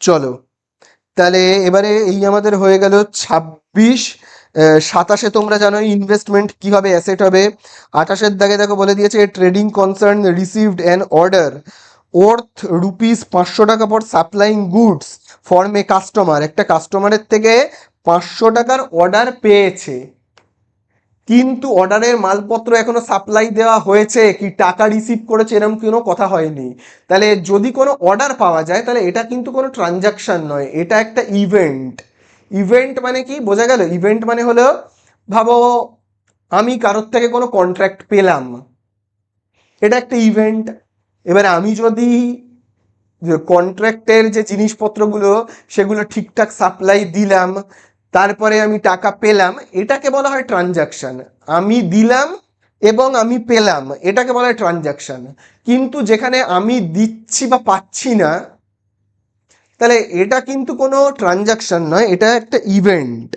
চলো, তাহলে এবারে এই আমাদের হয়ে গেল 26। 27-এ তোমরা জানো ইনভেস্টমেন্ট কি হবে, অ্যাসেট হবে। 28-এর দাগে দেখো বলে দিয়েছে trading concern received an order worth ₹500 for supplying goods form A customer. একটা কাস্টমারের থেকে 500 টাকার অর্ডার পেয়েছে, কিন্তু অর্ডারের মালপত্র এখনো সাপ্লাই দেওয়া হয়েছে কি টাকা রিসিভ করেছে এরকম কোনো কথা হয়নি। তাহলে যদি কোনো অর্ডার পাওয়া যায় তাহলে এটা কিন্তু কোনো ট্রানজাকশন নয়, এটা একটা ইভেন্ট। ইভেন্ট মানে কি? বোঝা গেল? ইভেন্ট মানে হলো, ভাবো আমি কারোর থেকে কোনো কন্ট্রাক্ট পেলাম, এটা একটা ইভেন্ট। এবারে আমি যদি কন্ট্রাক্টের যে জিনিসপত্রগুলো সেগুলো ঠিকঠাক সাপ্লাই দিলাম, তারপরে আমি টাকা পেলাম, এটাকে বলা হয় ট্রানজাকশন। আমি দিলাম এবং আমি পেলাম, এটাকে বলা হয় ট্রানজাকশন। কিন্তু যেখানে আমি দিচ্ছি বা পাচ্ছি না, তাহলে এটা কিন্তু কোনো ট্রানজাকশন নয়, এটা একটা ইভেন্ট,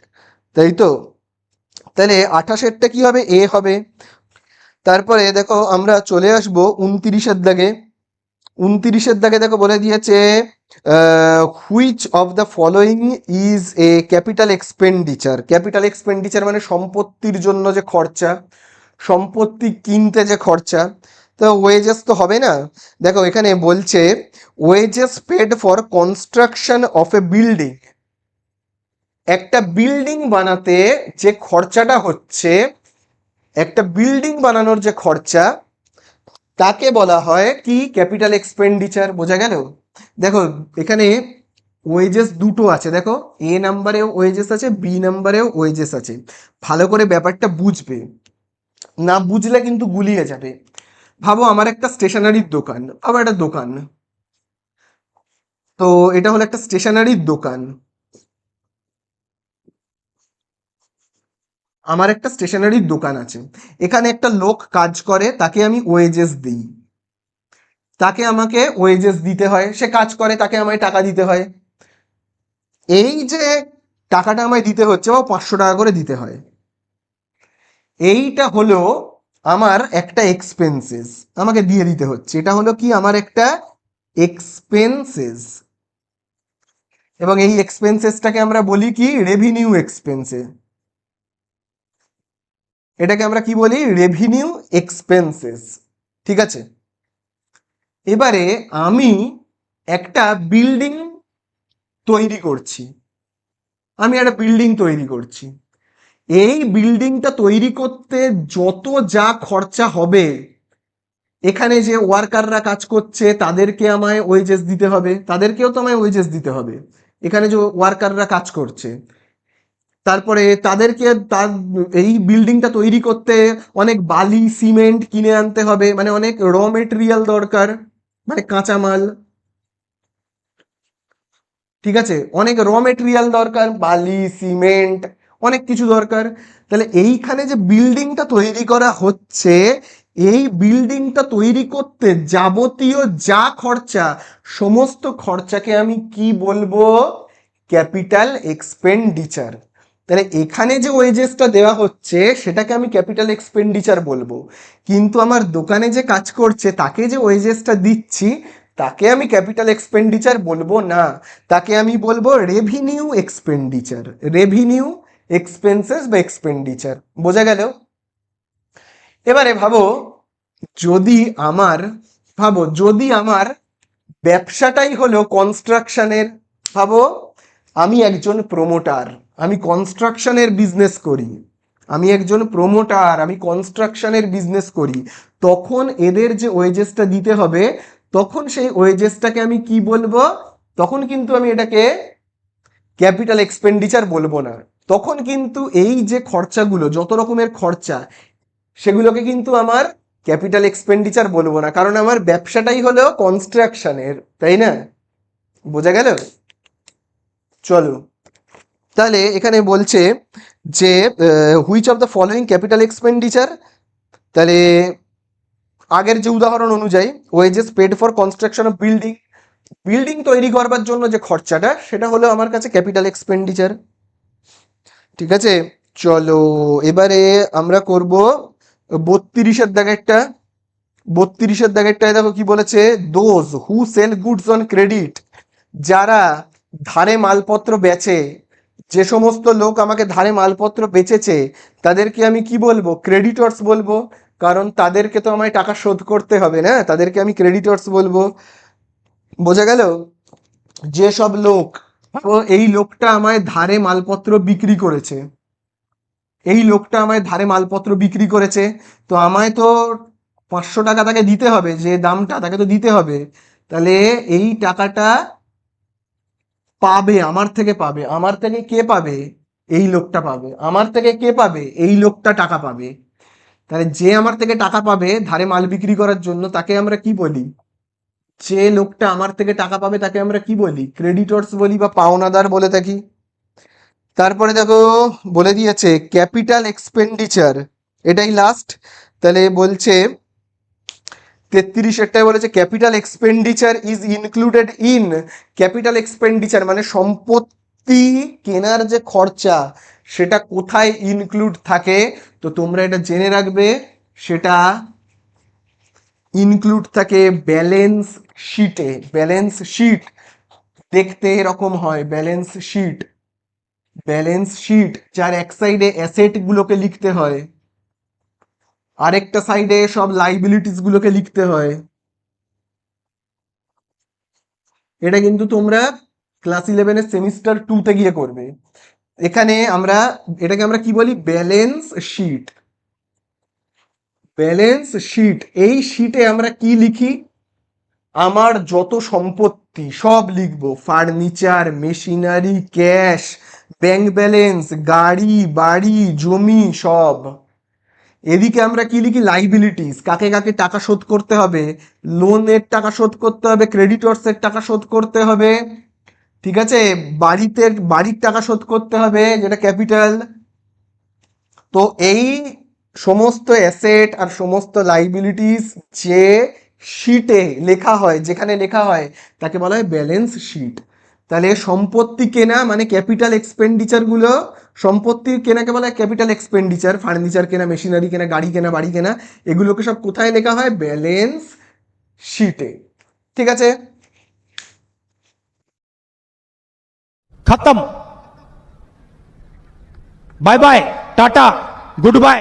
তাই তো? তাহলে 28-এরটা কি হবে? এ হবে। তারপরে দেখো আমরা চলে আসবো 29-এর দাগে। 29-এর দাগে দেখো বলে দিয়েছে which of the following is a capital expenditure. Capital expenditure মানে সম্পত্তির জন্য যে খরচা, সম্পত্তি কিনতে যে খরচা। তো ওয়েজেস তো হবে না। দেখো এখানে বলছে wages paid for construction of a building. একটা বিল্ডিং বানাতে যে খরচাটা হচ্ছে, একটা বিল্ডিং বানানোর যে খরচা, তাকে বলা হয় কি? Capital expenditure. বোঝা গেল? দেখো এখানে ওয়েজেস দুটো আছে, দেখো এ নাম্বারেও ওয়েজেস আছে, বি নাম্বারেও ওয়েজেস আছে। ভালো করে ব্যাপারটা বুঝবে, না বুঝলে কিন্তু গুলিয়ে যাবে। ভাবো আমার একটা স্টেশনারির দোকান, আবার একটা দোকান। তো এটা হলো একটা স্টেশনারির দোকান, আমার একটা স্টেশনারির দোকান আছে। এখানে একটা লোক কাজ করে, তাকে আমি ওয়েজেস দিই, তাকে আমাকে ওয়েজেস দিতে হয়, সে কাজ করে তাকে আমায় টাকা দিতে হয়। এই যে টাকাটা আমায় দিতে হচ্ছে, বা 500 টাকা করে দিতে হয়, এইটা হলো আমার একটা এক্সপেন্সেস, আমাকে দিয়ে দিতে হচ্ছে, এটা হলো কি? আমার একটা এক্সপেন্সেস। এবং এই এক্সপেন্সেসটাকে আমরা বলি কি? রেভিনিউ এক্সপেন্সে। এটাকে আমরা কি বলি? রেভিনিউ এক্সপেন্সেস, ঠিক আছে? এবারে আমি একটা বিল্ডিং তৈরি করছি, এই বিল্ডিংটা তৈরি করতে যত যা খরচা হবে, এখানে যে ওয়ার্কাররা কাজ করছে তাদেরকে আমায় ওয়েজেস দিতে হবে, তাদেরকেও তো আমায় ওয়েজেস দিতে হবে, এখানে যে ওয়ার্কাররা কাজ করছে, তারপরে তাদেরকে তার এই বিল্ডিংটা তৈরি করতে অনেক বালি সিমেন্ট কিনে আনতে হবে, মানে অনেক র মেটেরিয়াল দরকার, মানে কাঁচামাল, ঠিক আছে, অনেক র মেটেরিয়াল দরকার, বালি সিমেন্ট অনেক কিছু দরকার। তাহলে এইখানে যে বিল্ডিংটা তৈরি করা হচ্ছে, এই বিল্ডিংটা তৈরি করতে যাবতীয় যা খরচা, সমস্ত খরচাকে আমি কি বলবো? Capital expenditure. তাহলে এখানে যে ওয়েজেসটা দেওয়া হচ্ছে সেটাকে আমি ক্যাপিটাল এক্সপেন্ডিচার বলবো, কিন্তু আমার দোকানে যে কাজ করছে তাকে যে ওয়েজেসটা দিচ্ছি তাকে আমি ক্যাপিটাল এক্সপেন্ডিচার বলবো না, তাকে আমি বলবো রেভিনিউ এক্সপেন্ডিচার, রেভিনিউ এক্সপেন্সেস বা এক্সপেন্ডিচার। বোঝা গেল? এবারে যদি আমার যদি আমার ব্যবসাটাই হলো কনস্ট্রাকশনের, ভাবো আমি একজন প্রমোটার, আমি কনস্ট্রাকশনের বিজনেস করি, আমি একজন প্রমোটার, আমি কনস্ট্রাকশনের বিজনেস করি, তখন এদের যে ওয়েজেসটা দিতে হবে, তখন সেই ওয়েজেসটাকে আমি কি বলবো? তখন কিন্তু আমি এটাকে ক্যাপিটাল এক্সপেন্ডিচার বলবো না, তখন কিন্তু এই যে খরচাগুলো, যত রকমের খরচা, সেগুলোকে কিন্তু আমার ক্যাপিটাল এক্সপেন্ডিচার বলবো না, কারণ আমার ব্যবসাটাই হলো কনস্ট্রাকশনের, তাই না? বোঝা গেল? চলো, তাহলে এখানে বলছে যে which of the following capital expenditure, তাহলে আগের যে উদাহরণ অনুযায়ী wages paid for construction of building, building তৈরি করবার জন্য যে খরচাটা সেটা হলো আমার কাছে ক্যাপিটাল এক্সপেন্ডিচার। ঠিক আছে, চলো এবারে আমরা করব 32-এর দাগেরটা। 32-এর দাগেরটায় দেখো কি বলেছে, those who sell goods on credit, যারা ধারে মালপত্র বেচে, যে সমস্ত লোক আমাকে ধারে মালপত্র বেচেছে তাদেরকে আমি কি বলবো? ক্রেডিটর্স বলবো, কারণ তাদেরকে তো আমায় টাকা শোধ করতে হবে না, তাদেরকে আমি ক্রেডিটর্স বলবো। বোঝা গেল? যেসব লোক, এই লোকটা আমায় ধারে মালপত্র বিক্রি করেছে, এই লোকটা আমায় ধারে মালপত্র বিক্রি করেছে, তো আমায় তো 500 টাকা তাকে দিতে হবে, যে দামটা তাকে তো দিতে হবে, তাহলে এই টাকাটা পাবে আমার থেকে, পাবে আমার থেকে কে পাবে? এই লোকটা পাবে আমার থেকে, কে পাবে? এই লোকটা টাকা পাবে। তাহলে যে আমার থেকে টাকা পাবে ধারে মাল বিক্রি করার জন্য তাকে আমরা কি বলি? যে লোকটা আমার থেকে টাকা পাবে তাকে আমরা কি বলি? ক্রেডিটর্স বলি বা পাওনাদার বলে থাকি। তারপরে দেখো বলে দিয়েছে ক্যাপিটাল এক্সপেন্ডিচার, এটাই লাস্ট। তাহলে বলছে 33-এরটায় বলেছে capital expenditure is included in, capital expenditure মানে সম্পত্তি কেনার যে খরচা সেটা কোথায় ইনক্লুড থাকে, তো তোমরা এটা জেনে রাখবে, সেটা ইনক্লুড থাকে ব্যালেন্স শিটে। ব্যালেন্স শিট দেখতে এরকম হয়, ব্যালেন্স শিট, ব্যালেন্স শিট যার এক সাইডে অ্যাসেট গুলোকে লিখতে হয়, আরেকটা সাইডে সব লাইবিলিটিস গুলোকে লিখতে হয়। এটা কিন্তু তোমরা ক্লাস 11-এর সেমিস্টার 2-তে গিয়ে করবে। এখানে আমরা এটাকে আমরা কি বলি? Balance sheet. ব্যালেন্স শিট, এই শিটে আমরা কি লিখি? আমার যত সম্পত্তি সব লিখবো, furniture, machinery, cash, bank balance, গাড়ি বাড়ি জমি সব। এদিকে আমরা কি লিখি? লাইবিলিটিস, কাকে কাকে টাকা শোধ করতে হবে, লোনের টাকা শোধ করতে হবে, ক্রেডিটর্সের টাকা শোধ করতে হবে, ঠিক আছে, বাড়ির টাকা শোধ করতে হবে যেটা ক্যাপিটাল। তো এই সমস্ত অ্যাসেট আর সমস্ত লাইবিলিটিস যে শিটে লেখা হয়, যেখানে লেখা হয় তাকে বলা হয় ব্যালেন্স শিট। তাহলে সম্পত্তি কেনা মানে ক্যাপিটাল এক্সপেন্ডিচার গুলো, সম্পত্তি কেনাকে বলা হয় ক্যাপিটাল এক্সপেন্ডিচার, ফার্নিচার কেনা, মেশিনারি কেনা, গাড়ি কেনা, বাড়ি কেনা, এগুলোকে সব কোথায় লেখা হয়? ব্যালেন্স শিটে। ঠিক আছে, खत्म। Bye bye, tata, good bye.